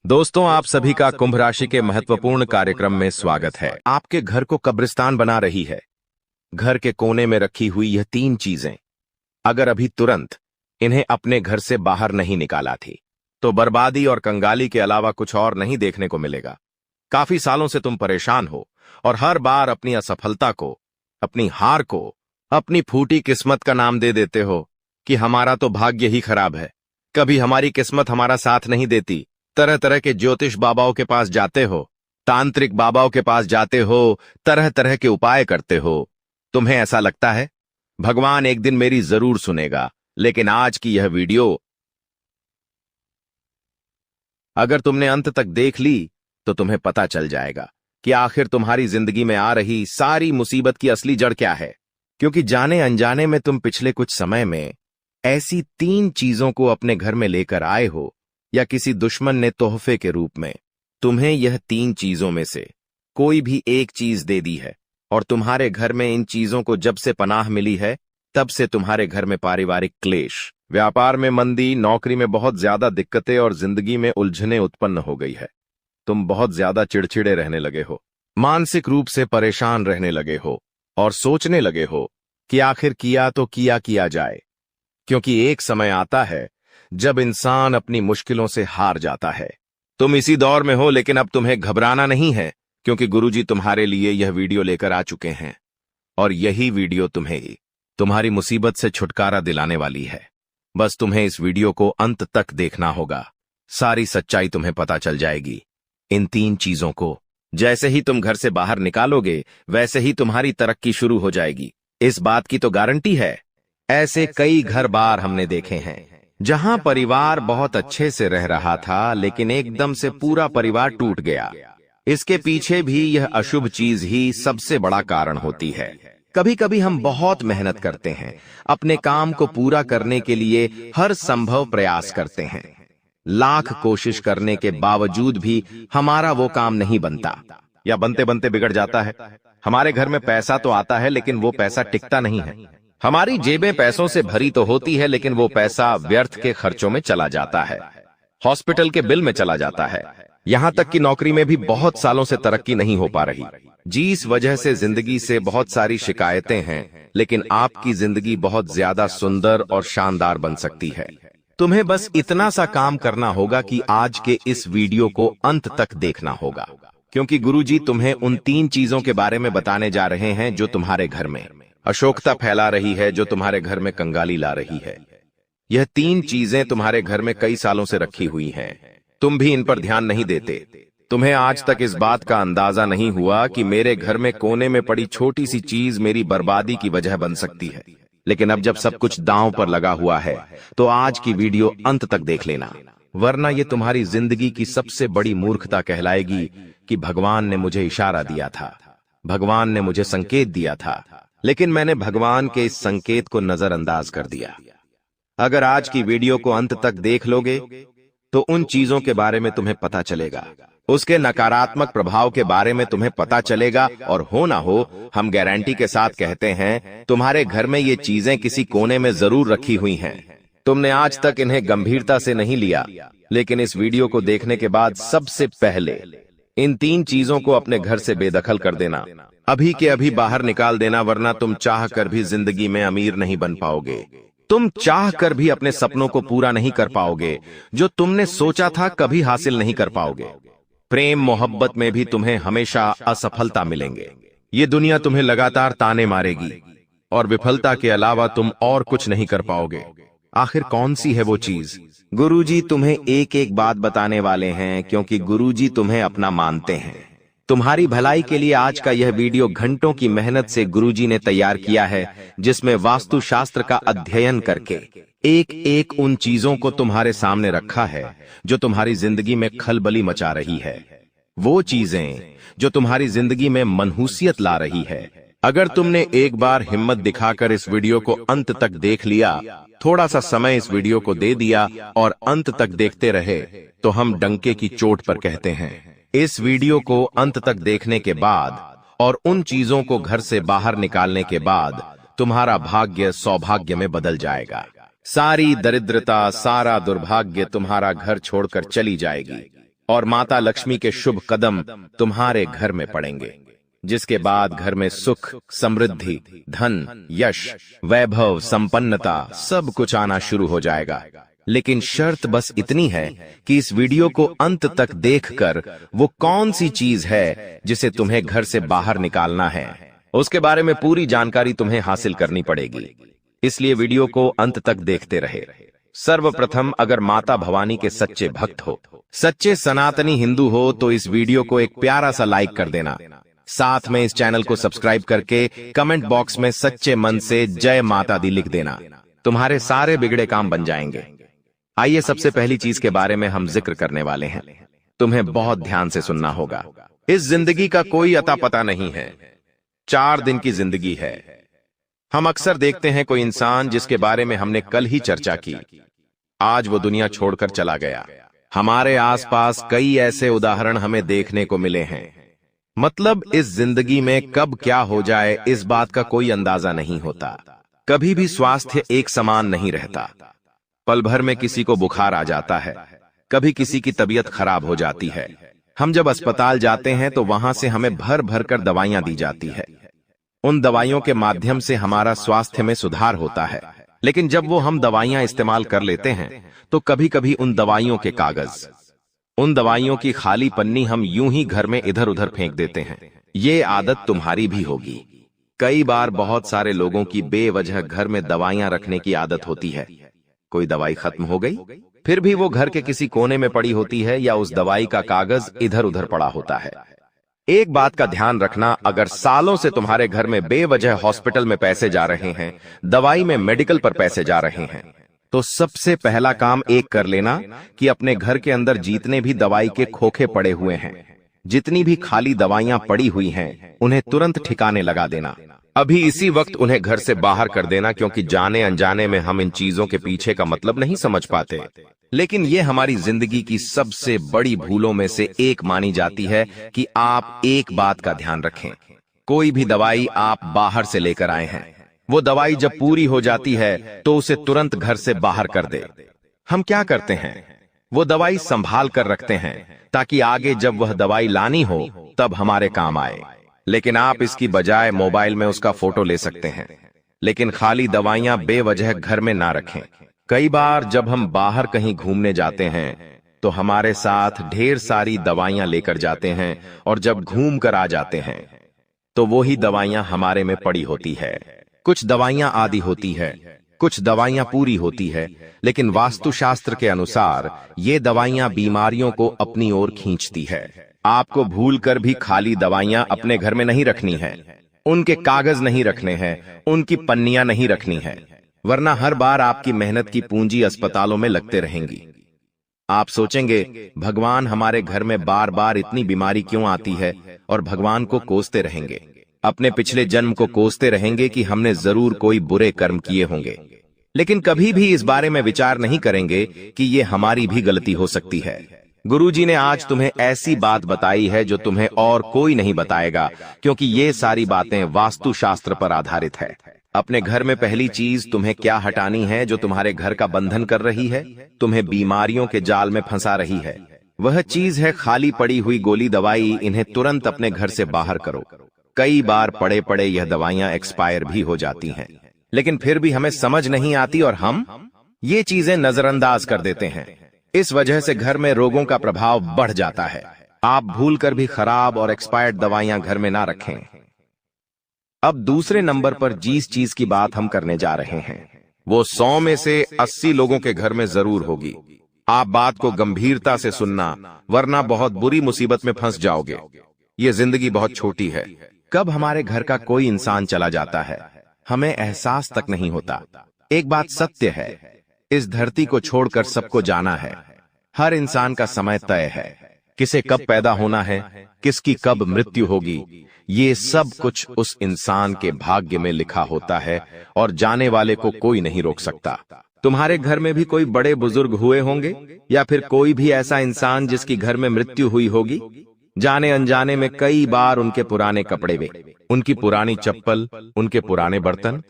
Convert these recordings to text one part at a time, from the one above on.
दोस्तों, आप सभी का कुंभ राशि के महत्वपूर्ण कार्यक्रम में स्वागत है। आपके घर को कब्रिस्तान बना रही है। घर के कोने में रखी हुई यह 3 चीजें अगर अभी तुरंत इन्हें अपने घर से बाहर नहीं निकाला थी तो बर्बादी और कंगाली के अलावा कुछ और नहीं देखने को मिलेगा। काफी सालों से तुम परेशान हो और हर बार अपनी असफलता को, अपनी हार को, अपनी फूटी किस्मत का नाम दे देते हो कि हमारा तो भाग्य ही खराब है, कभी हमारी किस्मत हमारा साथ नहीं देती। तरह तरह के ज्योतिष बाबाओं के पास जाते हो, तांत्रिक बाबाओं के पास जाते हो, तरह तरह के उपाय करते हो। तुम्हें ऐसा लगता है भगवान एक दिन मेरी जरूर सुनेगा, लेकिन आज की यह वीडियो अगर तुमने अंत तक देख ली तो तुम्हें पता चल जाएगा कि आखिर तुम्हारी जिंदगी में आ रही सारी मुसीबत की असली जड़ क्या है। क्योंकि जाने अनजाने में तुम पिछले कुछ समय में ऐसी 3 चीजों को अपने घर में लेकर आए हो या किसी दुश्मन ने तोहफे के रूप में तुम्हें यह 3 चीजों में से कोई भी एक चीज दे दी है। और तुम्हारे घर में इन चीजों को जब से पनाह मिली है तब से तुम्हारे घर में पारिवारिक क्लेश, व्यापार में मंदी, नौकरी में बहुत ज्यादा दिक्कतें और जिंदगी में उलझने उत्पन्न हो गई है। तुम बहुत ज्यादा चिड़चिड़े रहने लगे हो, मानसिक रूप से परेशान रहने लगे हो और सोचने लगे हो कि आखिर किया तो किया जाए। क्योंकि एक समय आता है जब इंसान अपनी मुश्किलों से हार जाता है। तुम इसी दौर में हो, लेकिन अब तुम्हें घबराना नहीं है, क्योंकि गुरुजी तुम्हारे लिए यह वीडियो लेकर आ चुके हैं और यही वीडियो तुम्हें तुम्हारी मुसीबत से छुटकारा दिलाने वाली है। बस तुम्हें इस वीडियो को अंत तक देखना होगा, सारी सच्चाई तुम्हें पता चल जाएगी। इन 3 चीजों को जैसे ही तुम घर से बाहर निकालोगे वैसे ही तुम्हारी तरक्की शुरू हो जाएगी। इस बात की तो गारंटी है। ऐसे कई घर बार हमने देखे हैं जहां परिवार बहुत अच्छे से रह रहा था, लेकिन एकदम से पूरा परिवार टूट गया। इसके पीछे भी यह अशुभ चीज ही सबसे बड़ा कारण होती है। कभी कभी हम बहुत मेहनत करते हैं, अपने काम को पूरा करने के लिए हर संभव प्रयास करते हैं, लाख कोशिश करने के बावजूद भी हमारा वो काम नहीं बनता या बनते बनते बिगड़ जाता है। हमारे घर में पैसा तो आता है, लेकिन वो पैसा टिकता नहीं है। हमारी जेबें पैसों से भरी तो होती है, लेकिन वो पैसा व्यर्थ के खर्चों में चला जाता है, हॉस्पिटल के बिल में चला जाता है। यहां तक कि नौकरी में भी बहुत सालों से तरक्की नहीं हो पा रही। जिस वजह से जिंदगी से बहुत सारी शिकायतें हैं, लेकिन आपकी जिंदगी बहुत ज्यादा सुंदर और शानदार बन सकती है। तुम्हें बस इतना सा काम करना होगा कि आज के इस वीडियो को अंत तक देखना होगा, क्योंकि गुरुजी तुम्हें उन 3 चीजों के बारे में बताने जा रहे हैं जो तुम्हारे घर में अशोकता फैला रही है, जो तुम्हारे घर में कंगाली ला रही है। यह 3 चीजें तुम्हारे घर में कई सालों से रखी हुई हैं, तुम भी इन पर ध्यान नहीं देते। तुम्हें आज तक इस बात का अंदाजा नहीं हुआ कि मेरे घर में कोने में पड़ी छोटी सी चीज मेरी बर्बादी की वजह बन सकती है। लेकिन अब जब सब कुछ दांव पर लगा हुआ है तो आज की वीडियो अंत तक देख लेना, वरना ये तुम्हारी जिंदगी की सबसे बड़ी मूर्खता कहलाएगी कि भगवान ने मुझे इशारा दिया था, भगवान ने मुझे संकेत दिया था, लेकिन मैंने भगवान के इस संकेत को नजरअंदाज कर दिया। अगर आज की वीडियो को अंत तक देख लोगे तो उन चीजों के बारे में तुम्हें पता चलेगा, उसके नकारात्मक प्रभाव के बारे में तुम्हें पता चलेगा। और हो ना हो, हम गारंटी के साथ कहते हैं तुम्हारे घर में ये चीजें किसी कोने में जरूर रखी हुई हैं। तुमने आज तक इन्हें गंभीरता से नहीं लिया, लेकिन इस वीडियो को देखने के बाद सबसे पहले इन 3 चीजों को अपने घर से बेदखल कर देना, अभी के अभी बाहर निकाल देना, वरना तुम चाह कर भी जिंदगी में अमीर नहीं बन पाओगे। तुम चाह कर भी अपने सपनों को पूरा नहीं कर पाओगे, जो तुमने सोचा था कभी हासिल नहीं कर पाओगे। प्रेम मोहब्बत में भी तुम्हें हमेशा असफलता मिलेंगे। ये दुनिया तुम्हें लगातार ताने मारेगी और विफलता के अलावा तुम और कुछ नहीं कर पाओगे। आखिर कौन सी है वो चीज? गुरुजी तुम्हें एक एक बात बताने वाले हैं, क्योंकि गुरुजी तुम्हें अपना मानते हैं। तुम्हारी भलाई के लिए आज का यह वीडियो घंटों की मेहनत से गुरुजी ने तैयार किया है, जिसमें वास्तुशास्त्र का अध्ययन करके एक एक उन चीजों को तुम्हारे सामने रखा है जो तुम्हारी जिंदगी में खलबली मचा रही है, वो चीजें जो तुम्हारी जिंदगी में मनहूसियत ला रही है। अगर तुमने एक बार हिम्मत दिखाकर इस वीडियो को अंत तक देख लिया, थोड़ा सा समय इस वीडियो को दे दिया और अंत तक देखते रहे, तो हम डंके की चोट पर कहते हैं। इस वीडियो को अंत तक देखने के बाद और उन चीजों को घर से बाहर निकालने के बाद तुम्हारा भाग्य सौभाग्य में बदल जाएगा। सारी दरिद्रता, सारा दुर्भाग्य तुम्हारा घर छोड़कर चली जाएगी। और माता लक्ष्मी के शुभ कदम तुम्हारे घर में पड़ेंगे, जिसके बाद घर में सुख, समृद्धि, धन, यश, वैभव, संपन्नता सब कुछ आना शुरू हो जाएगा। लेकिन शर्त बस इतनी है कि इस वीडियो को अंत तक देखकर वो कौन सी चीज है जिसे तुम्हें घर से बाहर निकालना है, उसके बारे में पूरी जानकारी तुम्हें हासिल करनी पड़ेगी। इसलिए वीडियो को अंत तक देखते रहे। सर्वप्रथम, अगर माता भवानी के सच्चे भक्त हो, सच्चे सनातनी हिंदू हो, तो इस वीडियो को एक प्यारा सा लाइक कर देना। साथ में इस चैनल को सब्सक्राइब करके कमेंट बॉक्स में सच्चे मन से जय माता दी लिख देना। तुम्हारे सारे बिगड़े काम बन जाएंगे। आइए, सबसे पहली चीज के बारे में हम जिक्र करने वाले हैं। तुम्हें बहुत ध्यान से सुनना होगा। इस जिंदगी का कोई अता पता नहीं है। 4 दिन की जिंदगी है। हम अक्सर देखते हैं कोई इंसान जिसके बारे में हमने कल ही चर्चा की, आज वो दुनिया छोड़कर चला गया। हमारे आसपास कई ऐसे उदाहरण हमें देखने को मिले हैं। मतलब इस जिंदगी में कब क्या हो जाए इस बात का कोई अंदाजा नहीं होता। कभी भी स्वास्थ्य एक समान नहीं रहता। पल भर में किसी को बुखार आ जाता है, कभी किसी की तबीयत खराब हो जाती है। हम जब अस्पताल जाते हैं तो वहां से हमें भर भर कर दवाइयां दी जाती है। उन दवाइयों के माध्यम से हमारा स्वास्थ्य में सुधार होता है। लेकिन जब वो हम दवाइयां इस्तेमाल कर लेते हैं तो कभी कभी उन दवाइयों के कागज, उन दवाइयों की खाली पन्नी हम यूं ही घर में इधर उधर फेंक देते हैं। ये आदत तुम्हारी भी होगी। कई बार बहुत सारे लोगों की बेवजह घर में दवाइयां रखने की आदत होती है। कोई दवाई खत्म हो गई, फिर भी वो घर के किसी कोने में पड़ी होती है या उस दवाई का कागज इधर उधर पड़ा होता है। एक बात का ध्यान रखना, अगर सालों से तुम्हारे घर में बेवजह हॉस्पिटल में पैसे जा रहे हैं, दवाई में मेडिकल पर पैसे जा रहे हैं, तो सबसे पहला काम एक कर लेना कि अपने घर के अंदर जितने भी दवाई के खोखे पड़े हुए हैं, जितनी भी खाली दवाइयां पड़ी हुई हैं, उन्हें तुरंत ठिकाने लगा देना। अभी इसी वक्त उन्हें घर से बाहर कर देना, क्योंकि जाने अनजाने में हम इन चीजों के पीछे का मतलब नहीं समझ पाते। लेकिन ये हमारी जिंदगी की सबसे बड़ी भूलों में से एक मानी जाती है कि आप एक बात का ध्यान रखें। कोई भी दवाई आप बाहर से लेकर आए हैं, वो दवाई जब पूरी हो जाती है तो उसे तुरंत घर से बाहर कर दे। हम क्या करते हैं, वो दवाई संभाल कर रखते हैं ताकि आगे जब वह दवाई लानी हो तब हमारे काम आए। लेकिन आप इसकी बजाय मोबाइल में उसका फोटो ले सकते हैं। लेकिन खाली दवाइयां बेवजह घर में ना रखें। कई बार जब हम बाहर कहीं घूमने जाते हैं तो हमारे साथ ढेर सारी दवाइयां लेकर जाते हैं, और जब घूम कर आ जाते हैं तो वो ही दवाइयां हमारे में पड़ी होती है। कुछ दवाइयां आधी होती है, कुछ दवाइयां पूरी होती है, लेकिन वास्तुशास्त्र के अनुसार ये दवाइयां बीमारियों को अपनी ओर खींचती है। आपको भूलकर भी खाली दवाइयां अपने घर में नहीं रखनी है, उनके कागज नहीं रखने हैं, उनकी पन्नियां नहीं रखनी है, वरना हर बार आपकी मेहनत की पूंजी अस्पतालों में लगते रहेंगी। आप सोचेंगे, भगवान हमारे घर में बार बार इतनी बीमारी क्यों आती है, और भगवान को कोसते रहेंगे, अपने पिछले जन्म को कोसते रहेंगे कि हमने जरूर कोई बुरे कर्म किए होंगे। लेकिन कभी भी इस बारे में विचार नहीं करेंगे कि ये हमारी भी गलती हो सकती है। गुरुजी ने आज तुम्हें ऐसी बात बताई है जो तुम्हें और कोई नहीं बताएगा, क्योंकि ये सारी बातें वास्तुशास्त्र पर आधारित है। अपने घर में पहली चीज तुम्हें क्या हटानी है जो तुम्हारे घर का बंधन कर रही है, तुम्हें बीमारियों के जाल में फंसा रही है। वह चीज है खाली पड़ी हुई गोली दवाई। इन्हें तुरंत अपने घर से बाहर करो। कई बार पड़े पड़े यह दवाइयां एक्सपायर भी हो जाती हैं, लेकिन फिर भी हमें समझ नहीं आती और हम ये चीजें नजरअंदाज कर देते हैं। इस वजह से घर में रोगों का प्रभाव बढ़ जाता है। आप भूलकर भी खराब और एक्सपायर्ड दवाइयां घर में ना रखें। अब दूसरे नंबर पर जिस चीज की बात हम करने जा रहे हैं, वो 100 में से 80 लोगों के घर में जरूर होगी। आप बात को गंभीरता से सुनना, वरना बहुत बुरी मुसीबत में फंस जाओगे। ये जिंदगी बहुत छोटी है। कब हमारे घर का कोई इंसान चला जाता है, हमें एहसास तक नहीं होता। एक बात सत्य है, इस धरती को छोड़कर सबको जाना है। हर इंसान का समय तय है। किसे कब पैदा होना है, किसकी कब मृत्यु होगी, ये सब कुछ उस इंसान के भाग्य में लिखा होता है और जाने वाले को कोई नहीं रोक सकता। तुम्हारे घर में भी कोई बड़े बुजुर्ग हुए होंगे, या फिर कोई भी ऐसा इंसान जिसकी घर में मृत्यु हुई होगी। जाने अनजाने में कई बार उनके पुराने कपड़े वे, उनकी पुरानी चप्पल, उनके पुराने बर्तन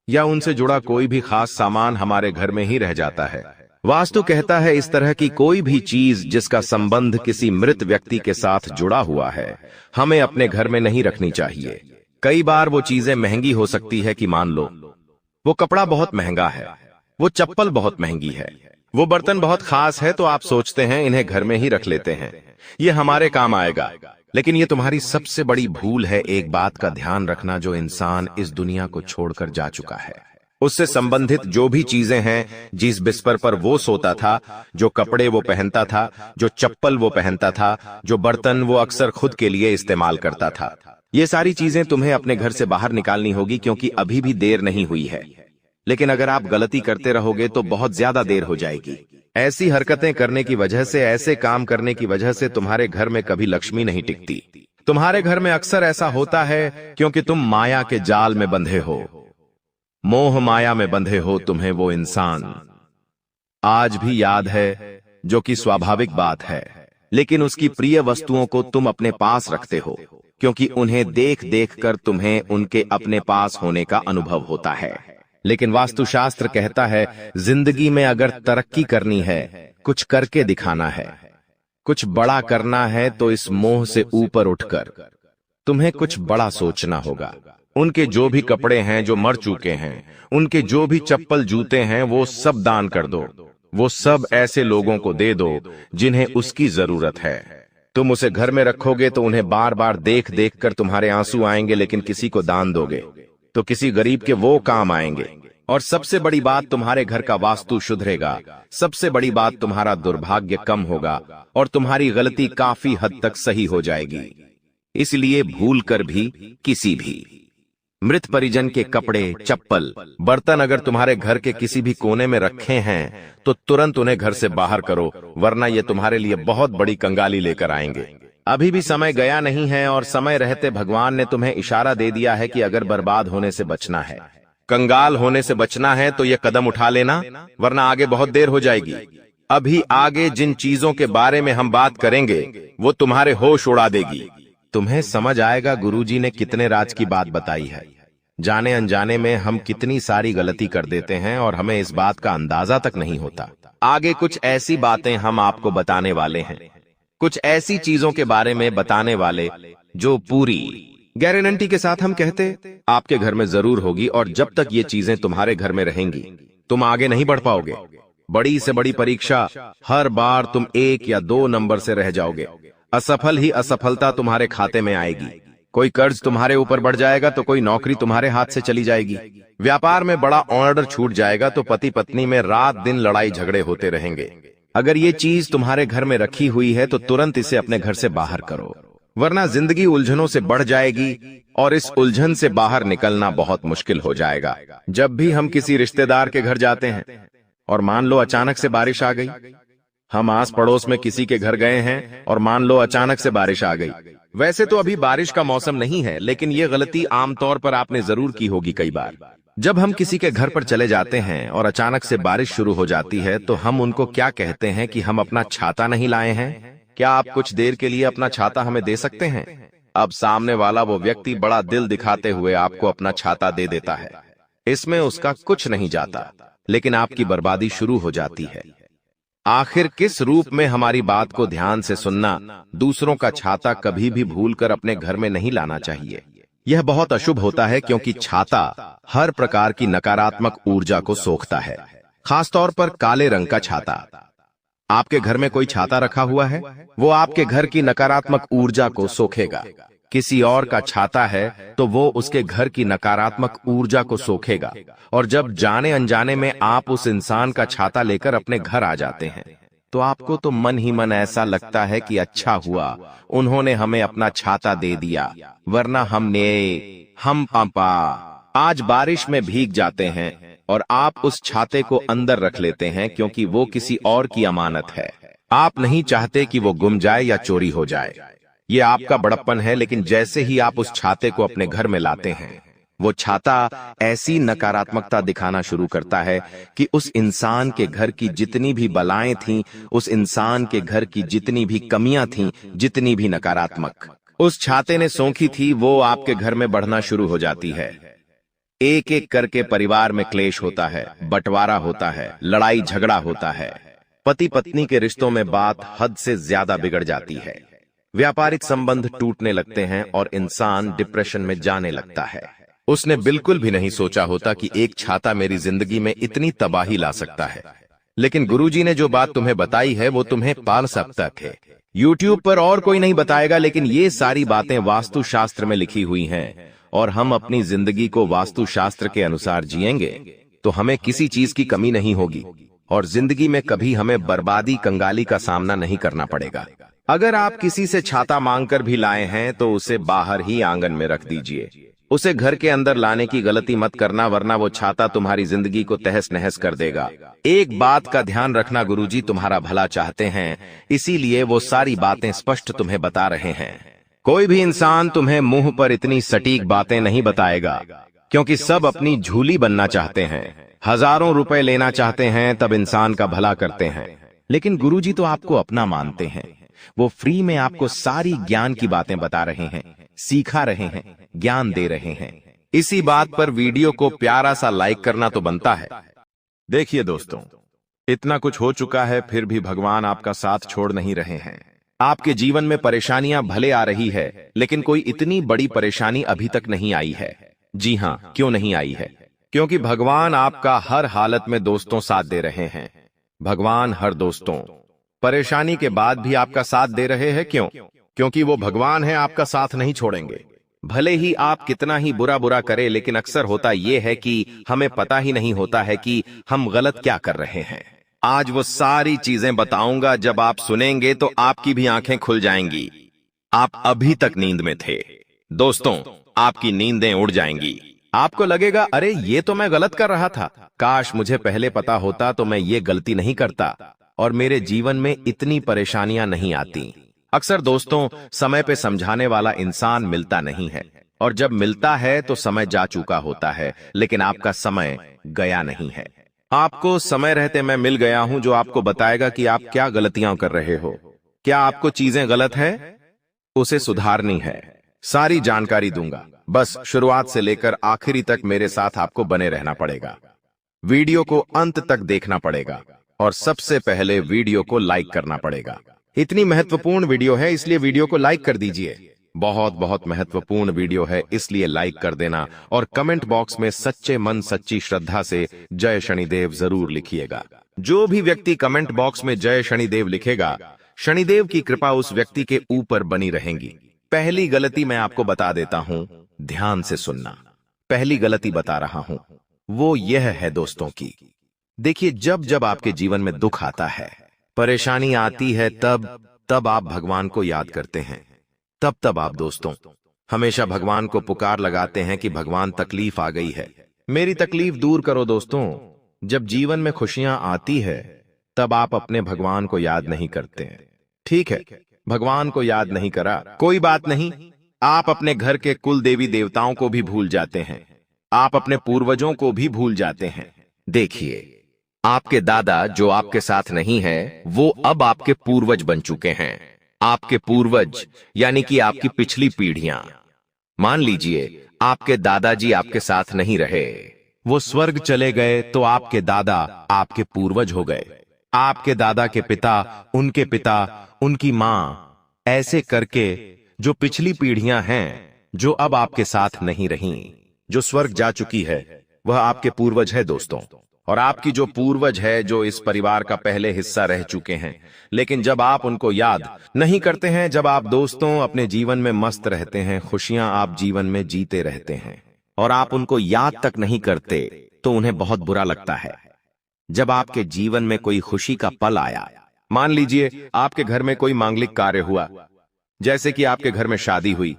या उनसे जुड़ा कोई भी खास सामान हमारे घर में ही रह जाता है। वास्तु कहता है इस तरह की कोई भी चीज जिसका संबंध किसी मृत व्यक्ति के साथ जुड़ा हुआ है हमें अपने घर में नहीं रखनी चाहिए। कई बार वो चीजें महंगी हो सकती है कि मान लो वो कपड़ा बहुत महंगा है, वो चप्पल बहुत महंगी है, वो बर्तन बहुत खास है, तो आप सोचते हैं इन्हें घर में ही रख लेते हैं, ये हमारे काम आएगा। लेकिन ये तुम्हारी सबसे बड़ी भूल है। एक बात का ध्यान रखना, जो इंसान इस दुनिया को छोड़कर जा चुका है उससे संबंधित जो भी चीजें हैं, जिस बिस्तर पर वो सोता था, जो कपड़े वो पहनता था, जो चप्पल वो पहनता था, जो बर्तन वो अक्सर खुद के लिए इस्तेमाल करता था, ये सारी चीजें तुम्हें अपने घर से बाहर निकालनी होगी, क्योंकि अभी भी देर नहीं हुई है। लेकिन अगर आप गलती करते रहोगे तो बहुत ज्यादा देर हो जाएगी। ऐसी हरकतें करने की वजह से, ऐसे काम करने की वजह से तुम्हारे घर में कभी लक्ष्मी नहीं टिकती। तुम्हारे घर में अक्सर ऐसा होता है क्योंकि तुम माया के जाल में बंधे हो, मोह माया में बंधे हो। तुम्हें वो इंसान आज भी याद है, जो कि स्वाभाविक बात है, लेकिन उसकी प्रिय वस्तुओं को तुम अपने पास रखते हो क्योंकि उन्हें देख देख कर तुम्हें उनके अपने पास होने का अनुभव होता है। लेकिन वास्तुशास्त्र कहता है जिंदगी में अगर तरक्की करनी है, कुछ करके दिखाना है, कुछ बड़ा करना है, तो इस मोह से ऊपर उठकर तुम्हें कुछ बड़ा सोचना होगा। उनके जो भी कपड़े हैं जो मर चुके हैं, उनके जो भी चप्पल जूते हैं, वो सब दान कर दो। वो सब ऐसे लोगों को दे दो जिन्हें उसकी जरूरत है। तुम उसे घर में रखोगे तो उन्हें बार बार देख देख कर तुम्हारे आंसू आएंगे, लेकिन किसी को दान दोगे तो किसी गरीब के वो काम आएंगे। और सबसे बड़ी बात, तुम्हारे घर का वास्तु सुधरेगा। सबसे बड़ी बात, तुम्हारा दुर्भाग्य कम होगा और तुम्हारी गलती काफी हद तक सही हो जाएगी। इसलिए भूल कर भी किसी भी मृत परिजन के कपड़े, चप्पल, बर्तन अगर तुम्हारे घर के किसी भी कोने में रखे हैं तो तुरंत उन्हें घर से बाहर करो, वरना ये तुम्हारे लिए बहुत बड़ी कंगाली लेकर आएंगे। अभी भी समय गया नहीं है और समय रहते भगवान ने तुम्हें इशारा दे दिया है कि अगर बर्बाद होने से बचना है, कंगाल होने से बचना है, तो ये कदम उठा लेना, वरना आगे बहुत देर हो जाएगी। अभी आगे जिन चीजों के बारे में हम बात करेंगे वो तुम्हारे होश उड़ा देगी। तुम्हें समझ आएगा गुरुजी ने कितने राज की बात बताई है। जाने अनजाने में हम कितनी सारी गलती कर देते हैं और हमें इस बात का अंदाजा तक नहीं होता। आगे कुछ ऐसी बातें हम आपको बताने वाले हैं, कुछ ऐसी चीजों के बारे में बताने वाले जो पूरी गारंटी के साथ हम कहते आपके घर में जरूर होगी। और जब तक ये चीजें तुम्हारे घर में रहेंगी तुम आगे नहीं बढ़ पाओगे। बड़ी से बड़ी परीक्षा, हर बार तुम 1 या 2 नंबर से रह जाओगे। असफल ही असफलता तुम्हारे खाते में आएगी। कोई कर्ज तुम्हारे ऊपर बढ़ जाएगा तो कोई नौकरी तुम्हारे हाथ से चली जाएगी। व्यापार में बड़ा ऑर्डर छूट जाएगा तो पति पत्नी में रात दिन लड़ाई झगड़े होते रहेंगे। अगर ये चीज तुम्हारे घर में रखी हुई है तो तुरंत इसे अपने घर से बाहर करो, वरना जिंदगी उलझनों से बढ़ जाएगी और इस उलझन से बाहर निकलना बहुत मुश्किल हो जाएगा। जब भी हम किसी रिश्तेदार के घर जाते हैं और मान लो अचानक से बारिश आ गई, हम आस पड़ोस में किसी के घर गए हैं और मान लो अचानक से बारिश आ गई। वैसे तो अभी बारिश का मौसम नहीं है, लेकिन ये गलती आमतौर पर आपने जरूर की होगी कई बार। जब हम किसी के घर पर चले जाते हैं और अचानक से बारिश शुरू हो जाती है तो हम उनको क्या कहते हैं कि हम अपना छाता नहीं लाए हैं, क्या आप कुछ देर के लिए अपना छाता हमें दे सकते हैं? अब सामने वाला वो व्यक्ति बड़ा दिल दिखाते हुए आपको अपना छाता दे देता है। इसमें उसका कुछ नहीं जाता, लेकिन आपकी बर्बादी शुरू हो जाती है। आखिर किस रूप में हमारी बात को ध्यान से सुनना। दूसरों का छाता कभी भी भूलकर अपने घर में नहीं लाना चाहिए। यह बहुत अशुभ होता है क्योंकि छाता हर प्रकार की नकारात्मक ऊर्जा को सोखता है, खासतौर पर काले रंग का छाता। आपके घर में कोई छाता रखा हुआ है, वो आपके घर की नकारात्मक ऊर्जा को सोखेगा। किसी और का छाता है तो वो उसके घर की नकारात्मक ऊर्जा को सोखेगा। और जब जाने अनजाने में आप उस इंसान का छाता लेकर अपने घर आ जाते हैं तो आपको तो मन ही मन ऐसा लगता है कि अच्छा हुआ उन्होंने हमें अपना छाता दे दिया, वरना हम पापा आज बारिश में भीग जाते हैं। और आप उस छाते को अंदर रख लेते हैं क्योंकि वो किसी और की अमानत है। आप नहीं चाहते कि वो गुम जाए या चोरी हो जाए। ये आपका बड़प्पन है, लेकिन जैसे ही आप उस छाते को अपने घर में लाते हैं, वो छाता ऐसी नकारात्मकता दिखाना शुरू करता है कि उस इंसान के घर की जितनी भी बलाएं थीं, उस इंसान के घर की जितनी भी कमियां थीं, जितनी भी नकारात्मक उस छाते ने सोखी थी, वो आपके घर में बढ़ना शुरू हो जाती है। एक एक करके परिवार में क्लेश होता है, बंटवारा होता है, लड़ाई झगड़ा होता है। पति पत्नी के रिश्तों में बात हद से ज्यादा बिगड़ जाती है। व्यापारिक संबंध टूटने लगते हैं और इंसान डिप्रेशन में जाने लगता है। उसने बिल्कुल भी नहीं सोचा होता कि एक छाता मेरी जिंदगी में इतनी तबाही ला सकता है। लेकिन गुरुजी ने जो बात तुम्हें बताई है वो तुम्हें पाल सकता है। YouTube पर और कोई नहीं बताएगा, लेकिन ये सारी बातें वास्तु शास्त्र में लिखी हुई हैं और हम अपनी जिंदगी को वास्तु शास्त्र के अनुसार जिएंगे तो हमें किसी चीज की कमी नहीं होगी और जिंदगी में कभी हमें बर्बादी कंगाली का सामना नहीं करना पड़ेगा। अगर आप किसी से छाता मांगकर भी लाए हैं तो उसे बाहर ही आंगन में रख दीजिए। उसे घर के अंदर लाने की गलती मत करना, वरना वो छाता तुम्हारी जिंदगी को तहस नहस कर देगा। एक बात का ध्यान रखना, गुरुजी तुम्हारा भला चाहते हैं, इसीलिए वो सारी बातें स्पष्ट तुम्हें बता रहे हैं। कोई भी इंसान तुम्हें मुंह पर इतनी सटीक बातें नहीं बताएगा, क्योंकि सब अपनी झूली बनना चाहते हैं, हजारों रुपए लेना चाहते हैं, तब इंसान का भला करते हैं। लेकिन गुरुजी तो आपको अपना मानते हैं। वो फ्री में आपको सारी ज्ञान की बातें बता रहे हैं, सिखा रहे हैं, ज्ञान दे रहे हैं। इसी बात पर वीडियो को प्यारा सा लाइक करना तो बनता है। देखिए दोस्तों, इतना कुछ हो चुका है फिर भी भगवान आपका साथ छोड़ नहीं रहे हैं। आपके जीवन में परेशानियां भले आ रही है, लेकिन कोई इतनी बड़ी परेशानी अभी तक नहीं आई है। जी हाँ, क्यों नहीं आई है? क्योंकि भगवान आपका हर हालत में दोस्तों साथ दे रहे हैं। भगवान हर दोस्तों परेशानी के बाद भी आपका साथ दे रहे हैं। क्यों? क्योंकि वो भगवान है, आपका साथ नहीं छोड़ेंगे। भले ही आप कितना ही बुरा बुरा करें, लेकिन अक्सर होता यह है कि हमें पता ही नहीं होता है कि हम गलत क्या कर रहे हैं। आज वो सारी चीजें बताऊंगा, जब आप सुनेंगे तो आपकी भी आंखें खुल जाएंगी। आप अभी तक नींद में थे दोस्तों, आपकी नींदें उड़ जाएंगी। आपको लगेगा, अरे ये तो मैं गलत कर रहा था, काश मुझे पहले पता होता तो मैं ये गलती नहीं करता और मेरे जीवन में इतनी परेशानियां नहीं आती। अक्सर दोस्तों, समय पे समझाने वाला इंसान मिलता नहीं है, और जब मिलता है तो समय जा चुका होता है, लेकिन आपका समय गया नहीं है। आपको समय रहते मैं मिल गया हूं, जो आपको बताएगा कि आप क्या गलतियां कर रहे हो, क्या आपको चीजें गलत है, उसे सुधारनी है। सारी जानकारी दूंगा, बस शुरुआत से लेकर आखिरी तक मेरे साथ आपको बने रहना पड़ेगा। वीडियो को अंत तक देखना पड़ेगा और सबसे पहले वीडियो को लाइक करना पड़ेगा। इतनी महत्वपूर्ण वीडियो है, इसलिए वीडियो को लाइक कर दीजिए। बहुत बहुत महत्वपूर्ण वीडियो है, इसलिए लाइक कर देना और कमेंट बॉक्स में सच्चे मन सच्ची श्रद्धा से जय शनिदेव जरूर लिखिएगा। जो भी व्यक्ति कमेंट बॉक्स में जय शनिदेव लिखेगा, शनिदेव की कृपा उस व्यक्ति के ऊपर बनी रहेगी। पहली गलती मैं आपको बता देता हूं, ध्यान से सुनना। पहली गलती बता रहा हूं, वो यह है दोस्तों की, देखिए जब जब आपके जीवन में दुख आता है, परेशानी आती है, तब आप भगवान को याद करते हैं। तब आप दोस्तों हमेशा भगवान को पुकार लगाते हैं कि भगवान तकलीफ आ गई है, मेरी तकलीफ दूर करो। दोस्तों, जब जीवन में खुशियां आती है तब आप अपने भगवान को याद नहीं करते हैं। ठीक है, भगवान को याद नहीं करा, कोई बात नहीं, आप अपने घर के कुल देवी देवताओं को भी भूल जाते हैं, आप अपने पूर्वजों को भी भूल जाते हैं। देखिए, आपके दादा जो आपके साथ नहीं है, वो अब आपके पूर्वज बन चुके हैं। आपके पूर्वज यानी कि आपकी पिछली पीढ़ियां। मान लीजिए आपके दादाजी आपके साथ नहीं रहे, वो स्वर्ग चले गए, तो आपके दादा आपके पूर्वज हो गए। आपके दादा के पिता, उनके पिता, उनकी मां, ऐसे करके जो पिछली पीढ़ियां हैं, जो अब आपके साथ नहीं रहीं, जो स्वर्ग जा चुकी है, वह आपके पूर्वज है दोस्तों। और आपकी जो पूर्वज है, जो इस परिवार का पहले हिस्सा रह चुके हैं, लेकिन जब आप उनको याद नहीं करते हैं, जब आप दोस्तों अपने जीवन में मस्त रहते हैं, खुशियां आप जीवन में जीते रहते हैं और आप उनको याद तक नहीं करते, तो उन्हें बहुत बुरा लगता है। जब आपके जीवन में कोई खुशी का पल आया, मान लीजिए आपके घर में कोई मांगलिक कार्य हुआ, जैसे कि आपके घर में शादी हुई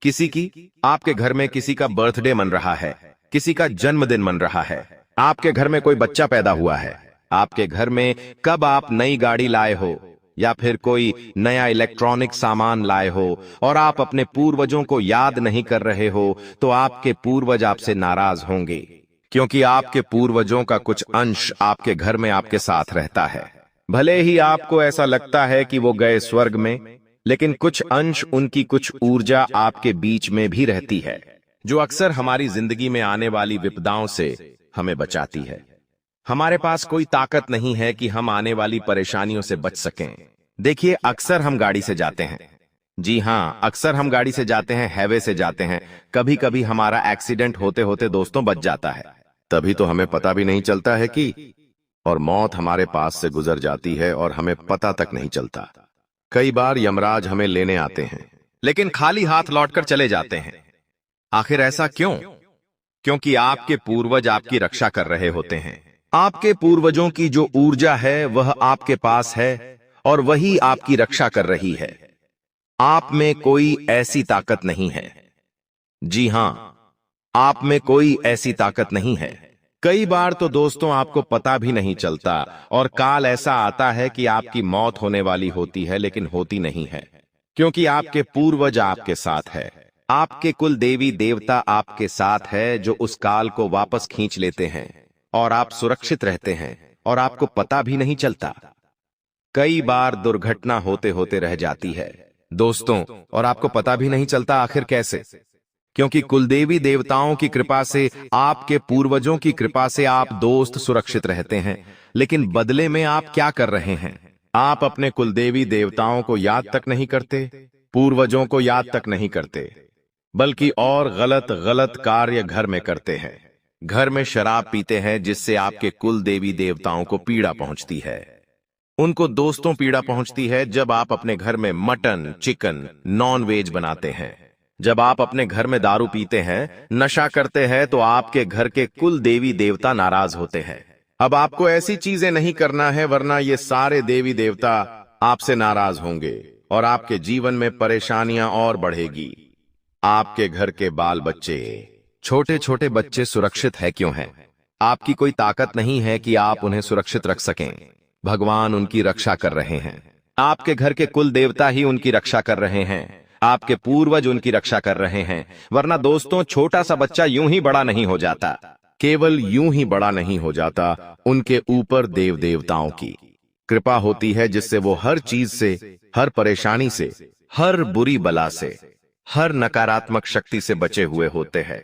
किसी की, आपके घर में किसी का बर्थडे मन रहा है, किसी का जन्मदिन मन रहा है, आपके घर में कोई बच्चा पैदा हुआ है, आपके घर में कब आप नई गाड़ी लाए हो या फिर कोई नया इलेक्ट्रॉनिक सामान लाए हो और आप अपने पूर्वजों को याद नहीं कर रहे हो, तो आपके पूर्वज आपसे नाराज होंगे, क्योंकि आपके पूर्वजों का कुछ अंश आपके घर में आपके साथ रहता है। भले ही आपको ऐसा लगता है कि वो गए स्वर्ग में, लेकिन कुछ अंश, उनकी कुछ ऊर्जा आपके बीच में भी रहती है। जो अक्सर हमारी जिंदगी में आने वाली विपदाओं से हमें बचाती है। हमारे पास कोई ताकत नहीं है कि हम आने वाली परेशानियों से बच सकें। देखिए, अक्सर हम गाड़ी से जाते हैं। जी हां, अक्सर हम गाड़ी से जाते हैं, हाईवे से जाते हैं। कभी कभी हमारा एक्सीडेंट होते होते दोस्तों बच जाता है। तभी तो हमें पता भी नहीं चलता है कि और मौत हमारे पास से गुजर जाती है और हमें पता तक नहीं चलता। कई बार यमराज हमें लेने आते हैं, लेकिन खाली हाथ लौटकर चले जाते हैं। आखिर ऐसा क्यों? क्योंकि आपके पूर्वज आपकी रक्षा कर रहे होते हैं। आपके पूर्वजों की जो ऊर्जा है वह आपके पास है और वही आपकी रक्षा कर रही है। आप में कोई ऐसी ताकत नहीं है। जी हां, आप में कोई ऐसी ताकत नहीं है। कई बार तो दोस्तों आपको पता भी नहीं चलता और काल ऐसा आता है कि आपकी मौत होने वाली होती है, लेकिन होती नहीं है, क्योंकि आपके पूर्वज आपके साथ है। आपके कुल देवी देवता आपके साथ है, जो उस काल को वापस खींच लेते हैं और आप सुरक्षित रहते हैं और आपको पता भी नहीं चलता। कई बार दुर्घटना होते होते रह जाती है दोस्तों, और आपको पता भी नहीं चलता आखिर कैसे। क्योंकि कुलदेवी देवताओं की कृपा से, आपके पूर्वजों की कृपा से आप दोस्त सुरक्षित रहते हैं। लेकिन बदले में आप क्या कर रहे हैं? आप अपने कुलदेवी देवताओं को याद तक नहीं करते, पूर्वजों को याद तक नहीं करते, बल्कि और गलत गलत कार्य घर में करते हैं। घर में शराब पीते हैं, जिससे आपके कुल देवी देवताओं को पीड़ा पहुंचती है। उनको दोस्तों पीड़ा पहुंचती है जब आप अपने घर में मटन, चिकन, नॉन वेज बनाते हैं। जब आप अपने घर में दारू पीते हैं, नशा करते हैं, तो आपके घर के कुल देवी देवता नाराज होते हैं। अब आपको ऐसी चीजें नहीं करना है, वरना ये सारे देवी देवता आपसे नाराज होंगे और आपके जीवन में परेशानियां और बढ़ेगी। आपके घर के बाल बच्चे, छोटे छोटे बच्चे सुरक्षित है क्यों हैं? आपकी कोई ताकत नहीं है कि आप उन्हें सुरक्षित रख सकें। भगवान उनकी रक्षा कर रहे हैं। आपके घर के कुल देवता ही उनकी रक्षा कर रहे हैं। आपके पूर्वज उनकी रक्षा कर रहे हैं। वरना दोस्तों, छोटा सा बच्चा यूं ही बड़ा नहीं हो जाता। केवल यूं ही बड़ा नहीं हो जाता, उनके ऊपर देव देवताओं की कृपा होती है, जिससे वो हर चीज से, हर परेशानी से, हर बुरी बला से, हर नकारात्मक शक्ति से बचे हुए होते हैं।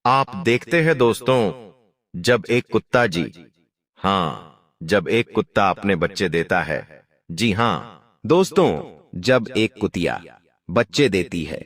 आप देखते हैं दोस्तों, जब एक कुत्ता जब एक कुत्ता अपने बच्चे देता है, जी हां दोस्तों, जब एक कुतिया बच्चे देती है,